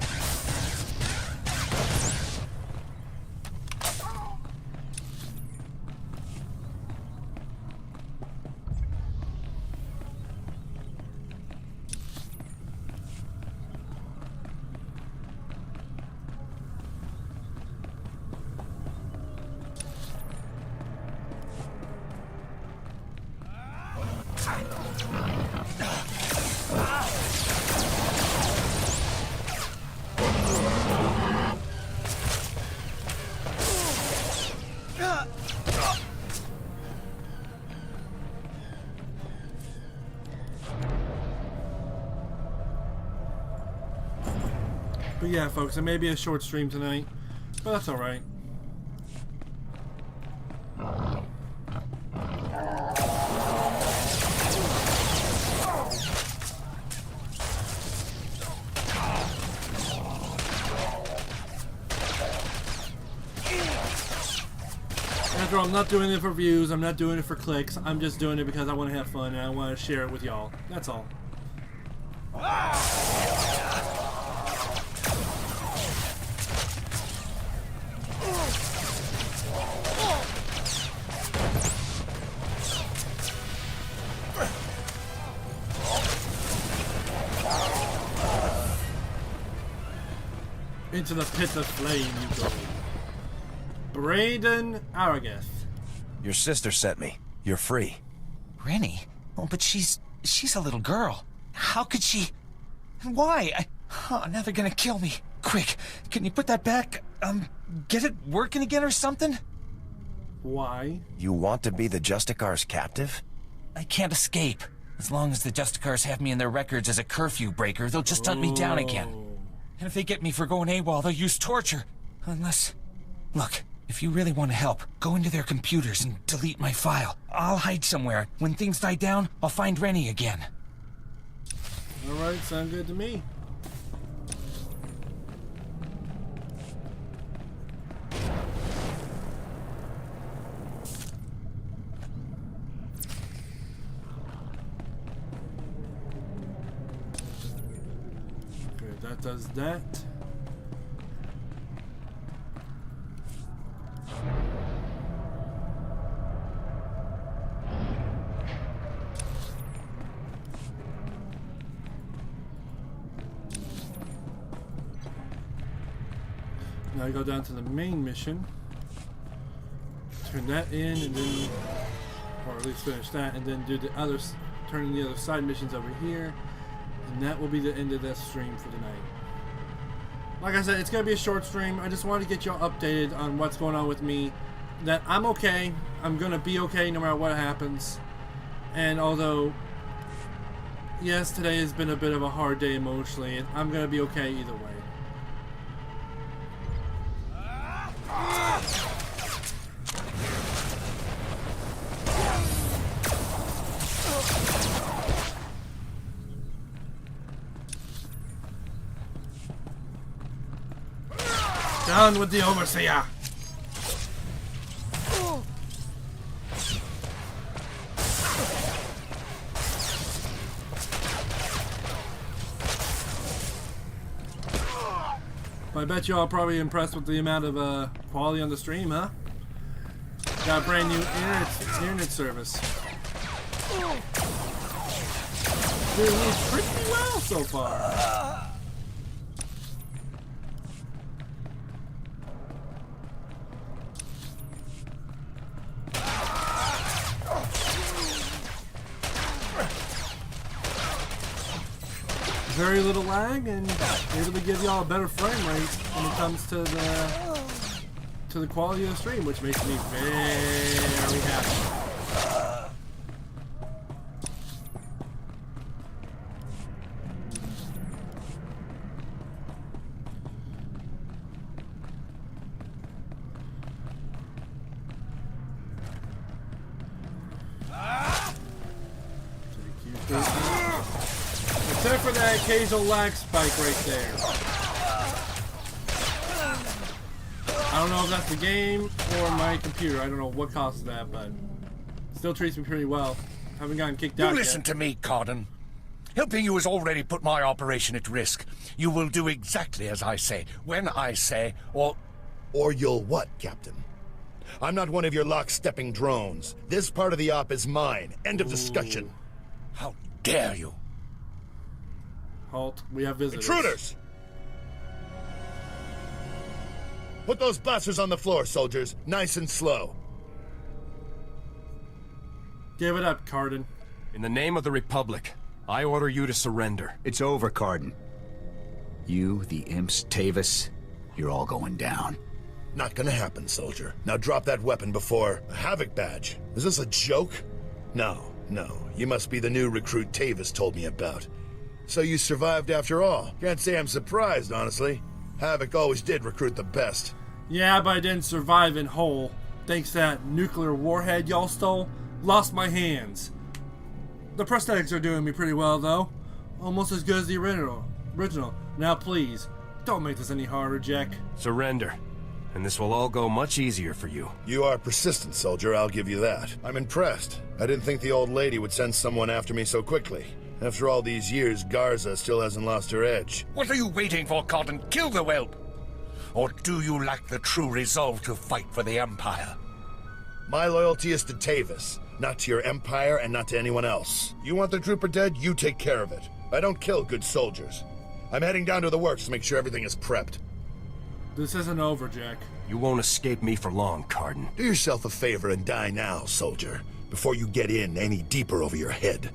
S1: But yeah, folks, it may be a short stream tonight, but that's alright. After all, I'm not doing it for views, I'm not doing it for clicks, I'm just doing it because I want to have fun and I want to share it with y'all. That's all. Into the pit of flame you go. Braden Aragath.
S3: Your sister sent me. You're free.
S13: Rennie? Oh, but she's a little girl. How could she... Why? Oh, now they're gonna kill me. Quick, can you put that back? Get it working again or something?
S1: Why?
S3: You want to be the Justicar's captive?
S13: I can't escape. As long as the Justicars have me in their records as a curfew breaker, they'll just hunt me down again. And if they get me for going AWOL, they'll use torture. Unless... Look, if you really want to help, go into their computers and delete my file. I'll hide somewhere. When things die down, I'll find Rennie again.
S1: Alright, sound good to me. That does that. Now I go down to the main mission. Turn that in and then, or at least finish that, and then do the other, turn in the other side missions over here. And that will be the end of this stream for tonight. Like I said, it's going to be a short stream. I just wanted to get y'all updated on what's going on with me. That I'm okay. I'm going to be okay no matter what happens. And although, yes, today has been a bit of a hard day emotionally, I'm going to be okay either way. Down with the overseer! I bet you all probably impressed with the amount of quality on the stream, huh? Got a brand new internet service. Doing pretty well so far. Very little lag and able to give y'all a better frame rate when it comes to the quality of the stream, which makes me very happy. Except for that occasional lag spike right there. I don't know if that's the game or my computer. I don't know what causes that, but still treats me pretty well. Haven't gotten kicked out yet.
S2: You listen to me, Cardin. Helping you has already put my operation at risk. You will do exactly as I say, when I say, or you'll what, Captain? I'm not one of your lock-stepping drones. This part of the op is mine. End of discussion. How dare you?
S1: Halt. We have visitors.
S2: Intruders! Put those blasters on the floor, soldiers. Nice and slow.
S1: Give it up, Cardin.
S3: In the name of the Republic, I order you to surrender.
S14: It's over, Cardin. You, the imps, Tavis, you're all going down.
S2: Not gonna happen, soldier. Now drop that weapon before... A Havoc badge? Is this a joke? No. You must be the new recruit Tavis told me about. So you survived after all. Can't say I'm surprised, honestly. Havoc always did recruit the best.
S1: Yeah, but I didn't survive in whole. Thanks to that nuclear warhead y'all stole. Lost my hands. The prosthetics are doing me pretty well, though. Almost as good as the original. Now please, don't make this any harder, Jack.
S3: Surrender, and this will all go much easier for you.
S2: You are persistent, soldier, I'll give you that. I'm impressed. I didn't think the old lady would send someone after me so quickly. After all these years, Garza still hasn't lost her edge. What are you waiting for, Cotton? Kill the whelp! Or do you lack the true resolve to fight for the Empire? My loyalty is to Tavis, not to your Empire and not to anyone else. You want the trooper dead, you take care of it. I don't kill good soldiers. I'm heading down to the works to make sure everything is prepped.
S1: This isn't over, Jack.
S3: You won't escape me for long, Cardin.
S2: Do yourself a favor and die now, soldier, before you get in any deeper over your head.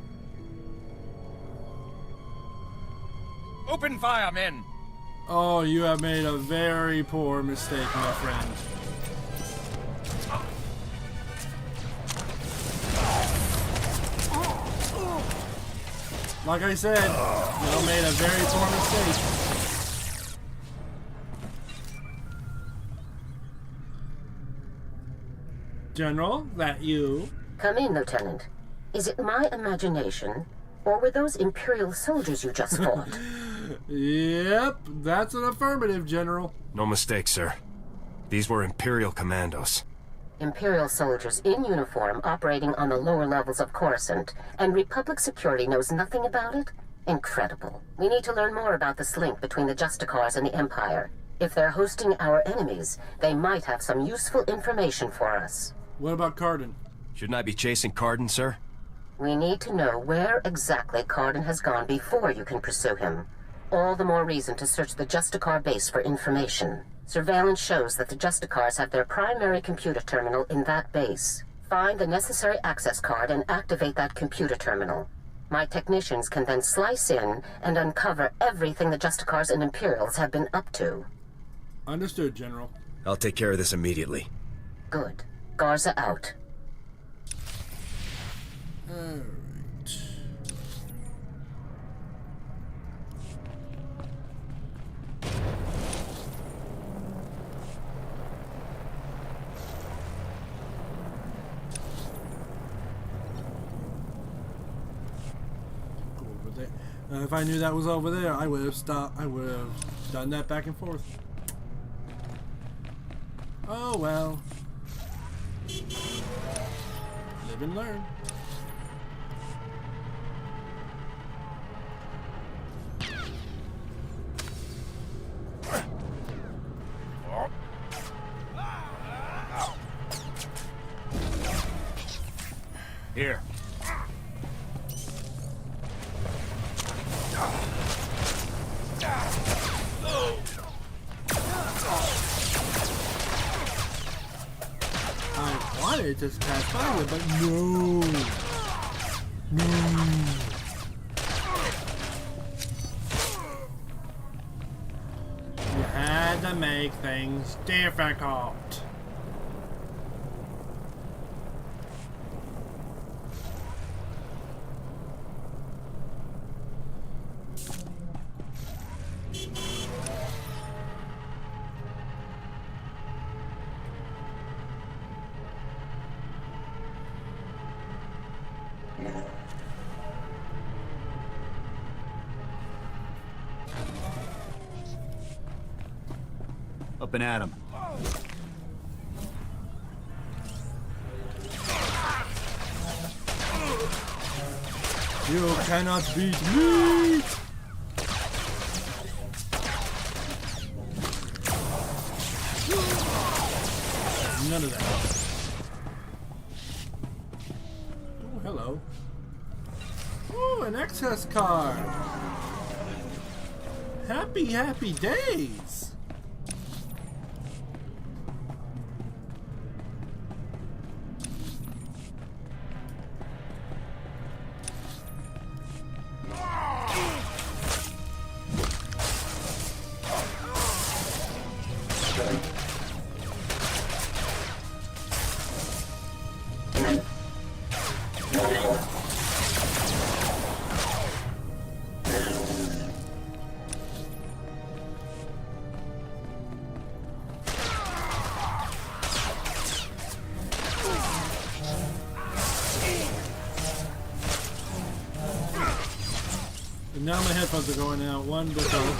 S2: Open fire, men!
S1: Oh, you have made a very poor mistake, my friend. Like I said, you made a very poor mistake. General, that you?
S6: Come in, Lieutenant. Is it my imagination, or were those Imperial soldiers you just fought?
S1: Yep, that's an affirmative, General.
S3: No mistake, sir. These were Imperial commandos.
S6: Imperial soldiers in uniform operating on the lower levels of Coruscant, and Republic security knows nothing about it? Incredible. We need to learn more about this link between the Justicars and the Empire. If they're hosting our enemies, they might have some useful information for us.
S1: What about Cardin?
S3: Shouldn't I be chasing Cardin, sir?
S6: We need to know where exactly Cardin has gone before you can pursue him. All the more reason to search the Justicar base for information. Surveillance shows that the Justicars have their primary computer terminal in that base. Find the necessary access card and activate that computer terminal. My technicians can then slice in and uncover everything the Justicars and Imperials have been up to.
S1: Understood, General.
S3: I'll take care of this immediately.
S6: Good. Garza out.
S1: Alright. Go over there. If I knew that was over there, I would have stopped. I would have done that back and forth. Oh well. Live and learn.
S14: Here.
S1: I wanted to pass by it, but no. No. You had to make things difficult.
S14: Up and at him.
S1: You cannot beat me! None of that. Oh, hello. Oh, an access card. Happy, happy days. And now my headphones are going out. One to go.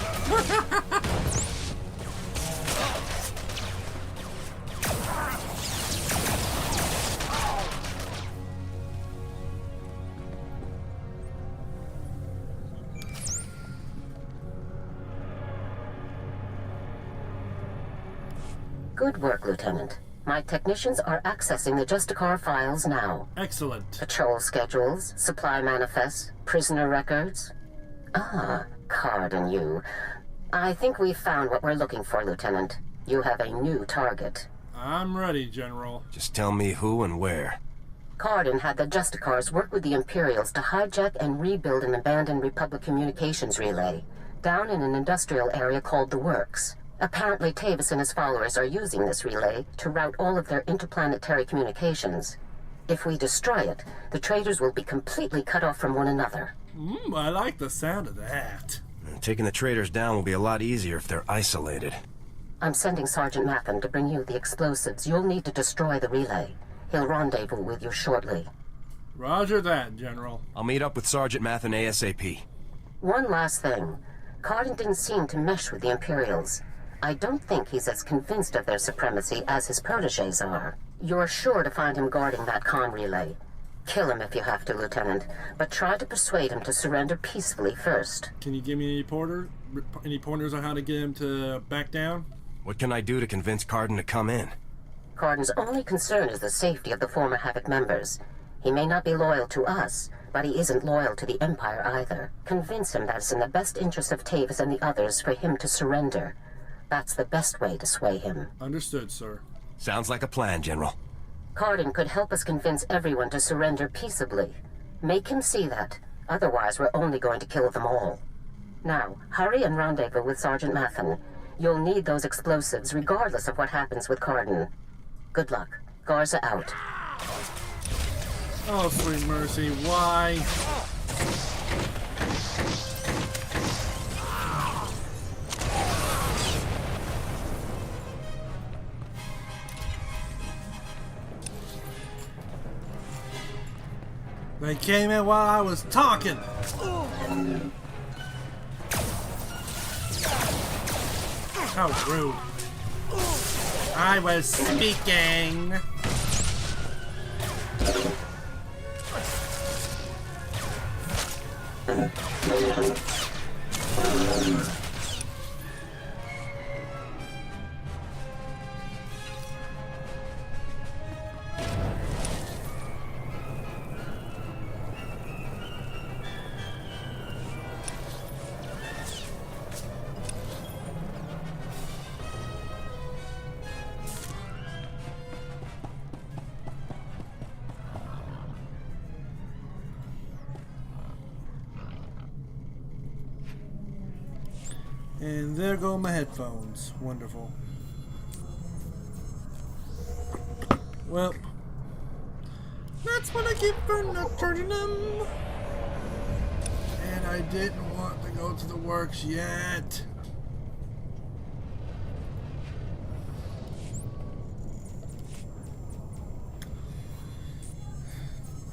S6: Good work, Lieutenant. My technicians are accessing the Justicar files now.
S1: Excellent.
S6: Patrol schedules, supply manifests, prisoner records. Ah, Card and you. I think we've found what we're looking for, Lieutenant. You have a new target.
S1: I'm ready, General.
S3: Just tell me who and where.
S6: Cardin had the Justicars work with the Imperials to hijack and rebuild an abandoned Republic communications relay down in an industrial area called the Works. Apparently Tavis and his followers are using this relay to route all of their interplanetary communications. If we destroy it, the traitors will be completely cut off from one another.
S1: I like the sound of that.
S3: Taking the traitors down will be a lot easier if they're isolated.
S6: I'm sending Sergeant Matham to bring you the explosives you'll need to destroy the relay. He'll rendezvous with you shortly.
S1: Roger that, General.
S3: I'll meet up with Sergeant Matham ASAP.
S6: One last thing. Cardin didn't seem to mesh with the Imperials. I don't think he's as convinced of their supremacy as his protégés are. You're sure to find him guarding that comm relay. Kill him if you have to, Lieutenant, but try to persuade him to surrender peacefully first.
S1: Can you give me any pointers on how to get him to back down?
S3: What can I do to convince Cardin to come in?
S6: Cardin's only concern is the safety of the former Havoc members. He may not be loyal to us, but he isn't loyal to the Empire either. Convince him that it's in the best interest of Tavis and the others for him to surrender. That's the best way to sway him.
S1: Understood, sir.
S3: Sounds like a plan, General.
S6: Cardin could help us convince everyone to surrender peaceably. Make him see that. Otherwise, we're only going to kill them all. Now, hurry and rendezvous with Sergeant Mathen. You'll need those explosives, regardless of what happens with Cardin. Good luck. Garza out.
S1: Oh, sweet mercy, why? They came in while I was talking. How rude. I was speaking. And there go my headphones. Wonderful. Well, that's what I get for not charging them. And I didn't want to go to the works yet.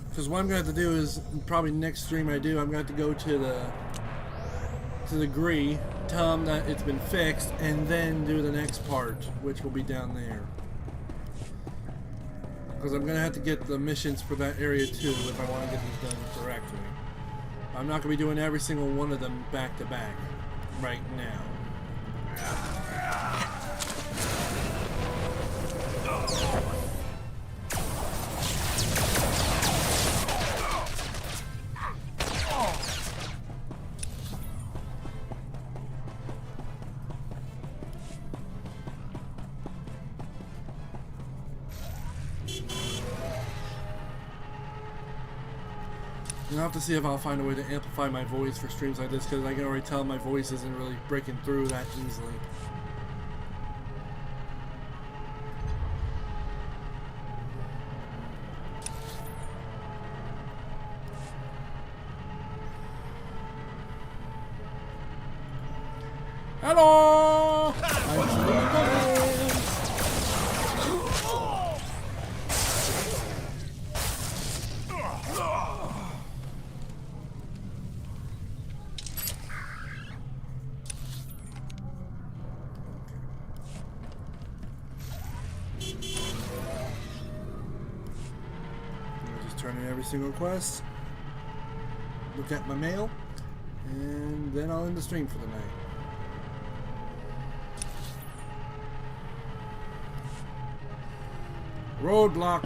S1: Because what I'm going to have to do is, probably next stream I do, I'm going to have to go to the Gree, tell them that it's been fixed, and then do the next part, which will be down there. Because I'm going to have to get the missions for that area too, if I want to get these done correctly. I'm not going to be doing every single one of them back to back right now. I'll have to see if I'll find a way to amplify my voice for streams like this, because I can already tell my voice isn't really breaking through that easily. Hello! Turn in every single quest, look at my mail, and then I'll end the stream for the night. Roadblock.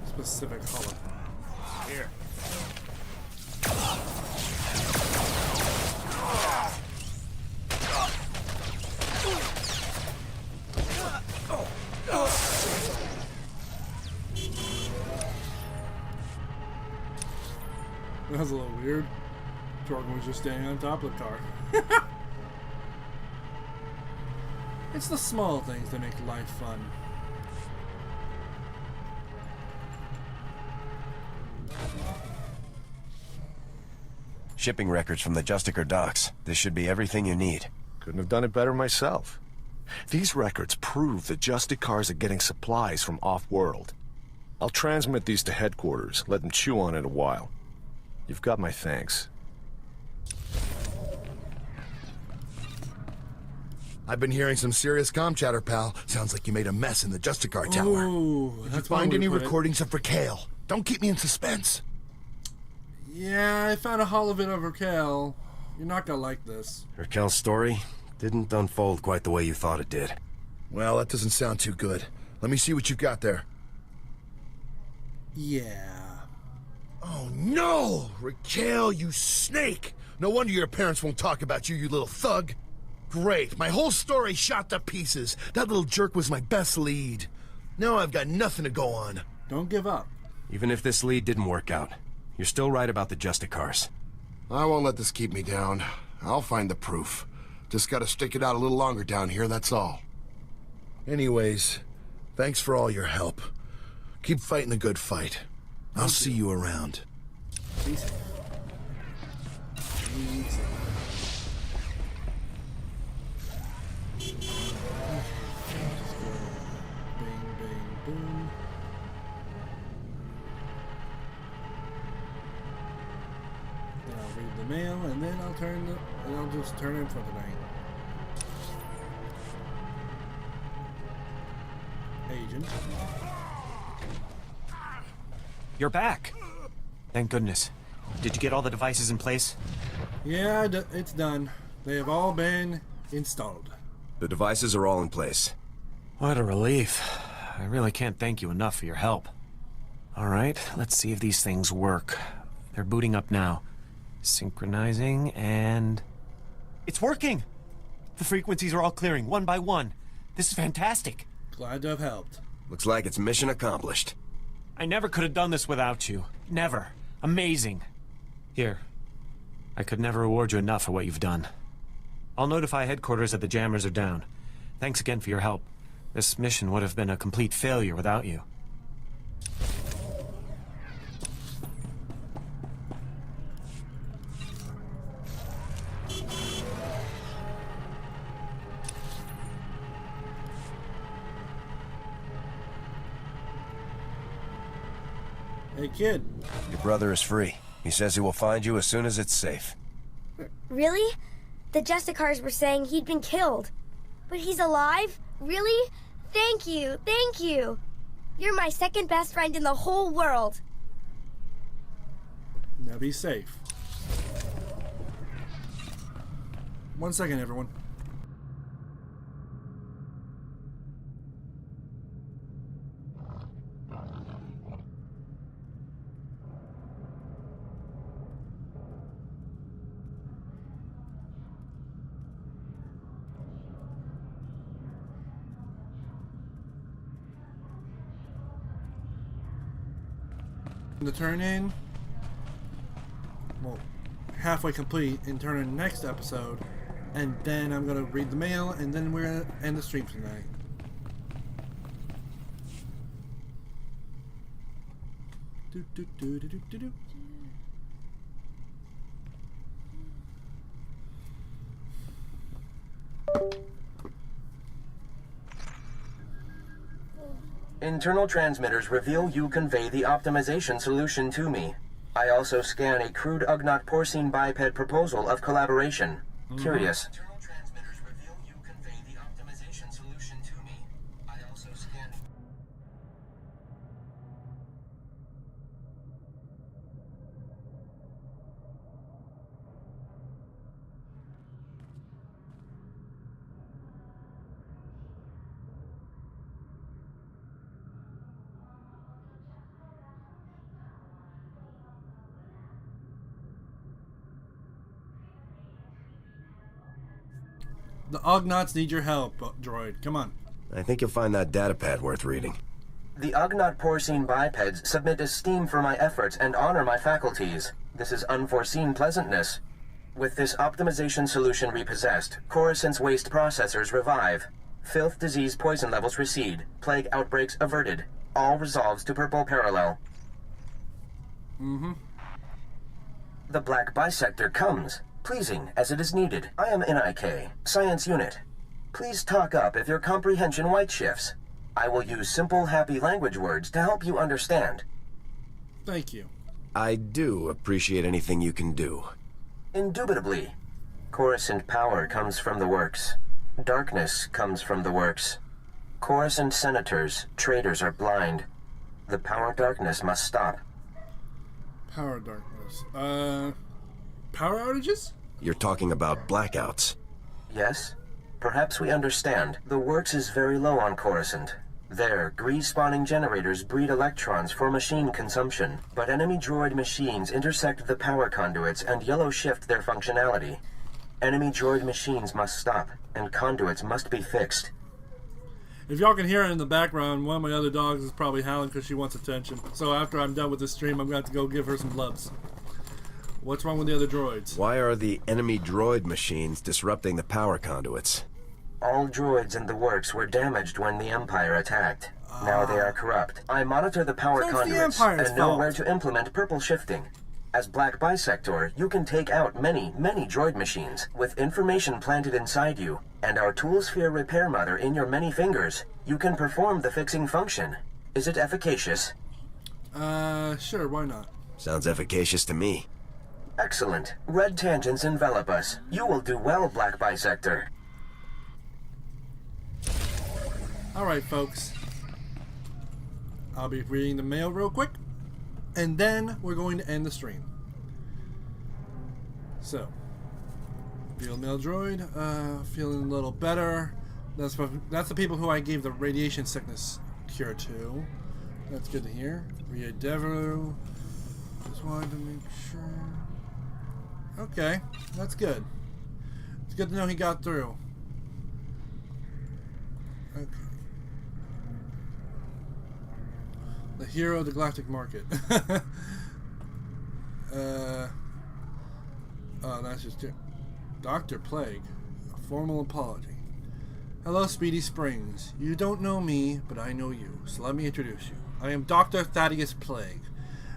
S1: Specific color. Here. That was a little weird. Jordan was just standing on top of the car. It's the small things that make life fun.
S3: Shipping records from the Justicar docks. This should be everything you need.
S5: Couldn't have done it better myself. These records prove the Justicars are getting supplies from off-world. I'll transmit these to headquarters, let them chew on it a while. You've got my thanks.
S2: I've been hearing some serious comm chatter, pal. Sounds like you made a mess in the Justicar Tower.
S1: Ooh,
S2: Did you find any recordings of Raquel? Don't keep me in suspense.
S1: Yeah, I found a holovid of Raquel. You're not gonna like this.
S3: Raquel's story didn't unfold quite the way you thought it did.
S2: Well, that doesn't sound too good. Let me see what you've got there.
S1: Yeah.
S2: Oh, no! Raquel, you snake! No wonder your parents won't talk about you, you little thug. Great, my whole story shot to pieces. That little jerk was my best lead. Now I've got nothing to go on.
S1: Don't give up.
S3: Even if this lead didn't work out, you're still right about the Justicars.
S2: I won't let this keep me down. I'll find the proof. Just gotta stick it out a little longer down here, that's all. Anyways, thanks for all your help. Keep fighting the good fight. I'll see you around.
S1: Easy. Easy. Mail, and then I'll just turn in for the night. Agent.
S9: You're back. Thank goodness. Did you get all the devices in place?
S1: Yeah, it's done. They have all been installed.
S3: The devices are all in place.
S9: What a relief. I really can't thank you enough for your help. All right, let's see if these things work. They're booting up now. Synchronizing, and... it's working! The frequencies are all clearing, one by one. This is fantastic.
S1: Glad to have helped.
S3: Looks like it's mission accomplished.
S9: I never could have done this without you. Never. Amazing. Here. I could never reward you enough for what you've done. I'll notify headquarters that the jammers are down. Thanks again for your help. This mission would have been a complete failure without you.
S1: Hey, kid.
S3: Your brother is free. He says he will find you as soon as it's safe.
S8: Really? The Justicars were saying he'd been killed. But he's alive? Really? Thank you, thank you. You're my second best friend in the whole world.
S1: Now be safe. 1 second, everyone. To turn in, well, halfway complete and turn in next episode, and then I'm gonna read the mail, and then we're gonna end the stream tonight. Do, do, do, do, do, do, do.
S12: Internal transmitters reveal you convey the optimization solution to me. I also scan a crude Ugnaught porcine biped proposal of collaboration. Curious. Internal transmitters reveal you convey the optimization solution to me. I also scan...
S1: The Ugnaughts need your help, droid. Come on.
S3: I think you'll find that datapad worth reading.
S12: The Ugnaught porcine bipeds submit esteem for my efforts and honor my faculties. This is unforeseen pleasantness. With this optimization solution repossessed, Coruscant's waste processors revive. Filth, disease, poison levels recede. Plague outbreaks averted. All resolves to purple parallel. The black bisector comes. Pleasing, as it is needed. I am NIK, Science Unit. Please talk up if your comprehension white shifts. I will use simple, happy language words to help you understand.
S1: Thank you.
S3: I do appreciate anything you can do.
S12: Indubitably. Coruscant power comes from the works. Darkness comes from the works. Coruscant senators, traitors are blind. The power darkness must stop.
S1: Power darkness. Power outages?
S3: You're talking about blackouts.
S12: Yes? Perhaps we understand. The works is very low on Coruscant. There, grease-spawning generators breed electrons for machine consumption, but enemy droid machines intersect the power conduits and yellow shift their functionality. Enemy droid machines must stop, and conduits must be fixed.
S1: If y'all can hear it in the background, one of my other dogs is probably howling because she wants attention. So after I'm done with this stream, I'm going to have to go give her some loves. What's wrong with the other droids?
S3: Why are the enemy droid machines disrupting the power conduits?
S12: All droids in the works were damaged when the Empire attacked. Now they are corrupt. I monitor the power conduits and know where to implement purple shifting. As Black Bisector, you can take out many droid machines. With information planted inside you, and our Toolsphere repair mother in your many fingers, you can perform the fixing function. Is it efficacious?
S1: Sure, why not?
S3: Sounds efficacious to me.
S12: Excellent. Red tangents envelop us. You will do well, Black Bisector.
S1: Alright, folks. I'll be reading the mail real quick, and then we're going to end the stream. So, field mail droid, feeling a little better. That's the people who I gave the radiation sickness cure to. That's good to hear. Ria Devereaux. Just wanted to make sure. Okay, that's good. It's good to know he got through. Okay. The hero of the galactic market. Oh, that's just it. Dr. Plague. A formal apology. Hello, Speedy Springs. You don't know me, but I know you, so let me introduce you. I am Dr. Thaddeus Plague,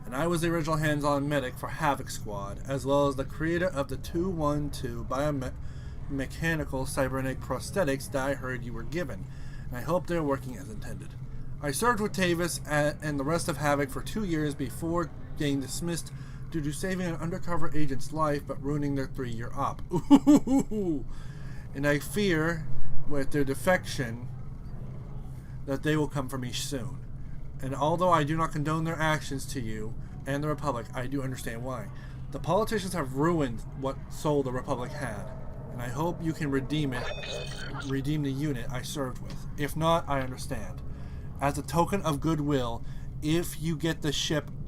S1: and I was the original hands-on medic for Havoc Squad, as well as the creator of the 212 biomechanical cybernetic prosthetics that I heard you were given, and I hope they're working as intended. I served with Tavis and the rest of Havoc for 2 years before getting dismissed due to saving an undercover agent's life but ruining their 3-year op. Ooh. And I fear, with their defection, that they will come for me soon. And although I do not condone their actions to you and the Republic, I do understand why. The politicians have ruined what soul the Republic had, and I hope you can redeem the unit I served with. If not, I understand. As a token of goodwill, if you get the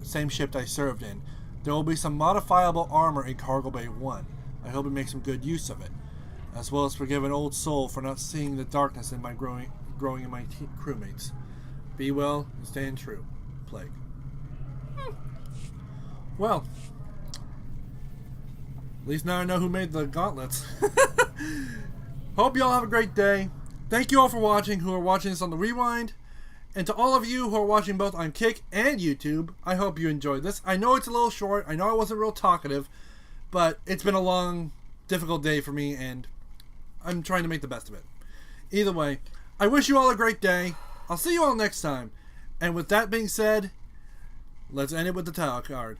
S1: same ship I served in, there will be some modifiable armor in Cargo Bay 1. I hope it makes some good use of it, as well as forgive an old soul for not seeing the darkness in my growing in my crewmates. Be well and stand true. Plague. Well, at least now I know who made the gauntlets. Hope you all have a great day. Thank you all for watching, who are watching this on the rewind. And to all of you who are watching both on Kick and YouTube, I hope you enjoyed this. I know it's a little short. I know I wasn't real talkative. But it's been a long, difficult day for me, and I'm trying to make the best of it. Either way, I wish you all a great day. I'll see you all next time. And with that being said, let's end it with the title card.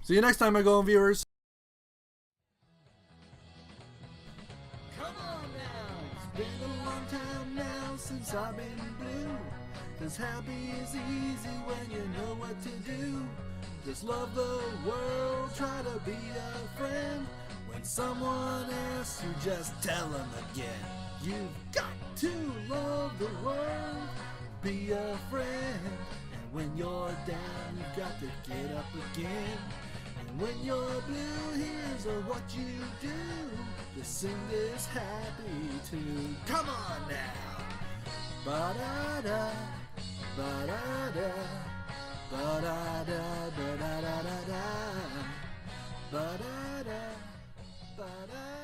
S1: See you next time, my golden viewers.
S10: Come on now, it's been a long time now since I've been blue. 'Cause happy is easy when you know what to do. Just love the world, try to be a friend. When someone asks you, just tell them again. You've got to love the world, be a friend. And when you're down, you've got to get up again. And when you're blue, here's what you do. Just sing this happy tune. Come on now. Ba-da-da, ba-da-da, ba-da-da, ba-da-da-da-da, ba-da-da, ba-da-da.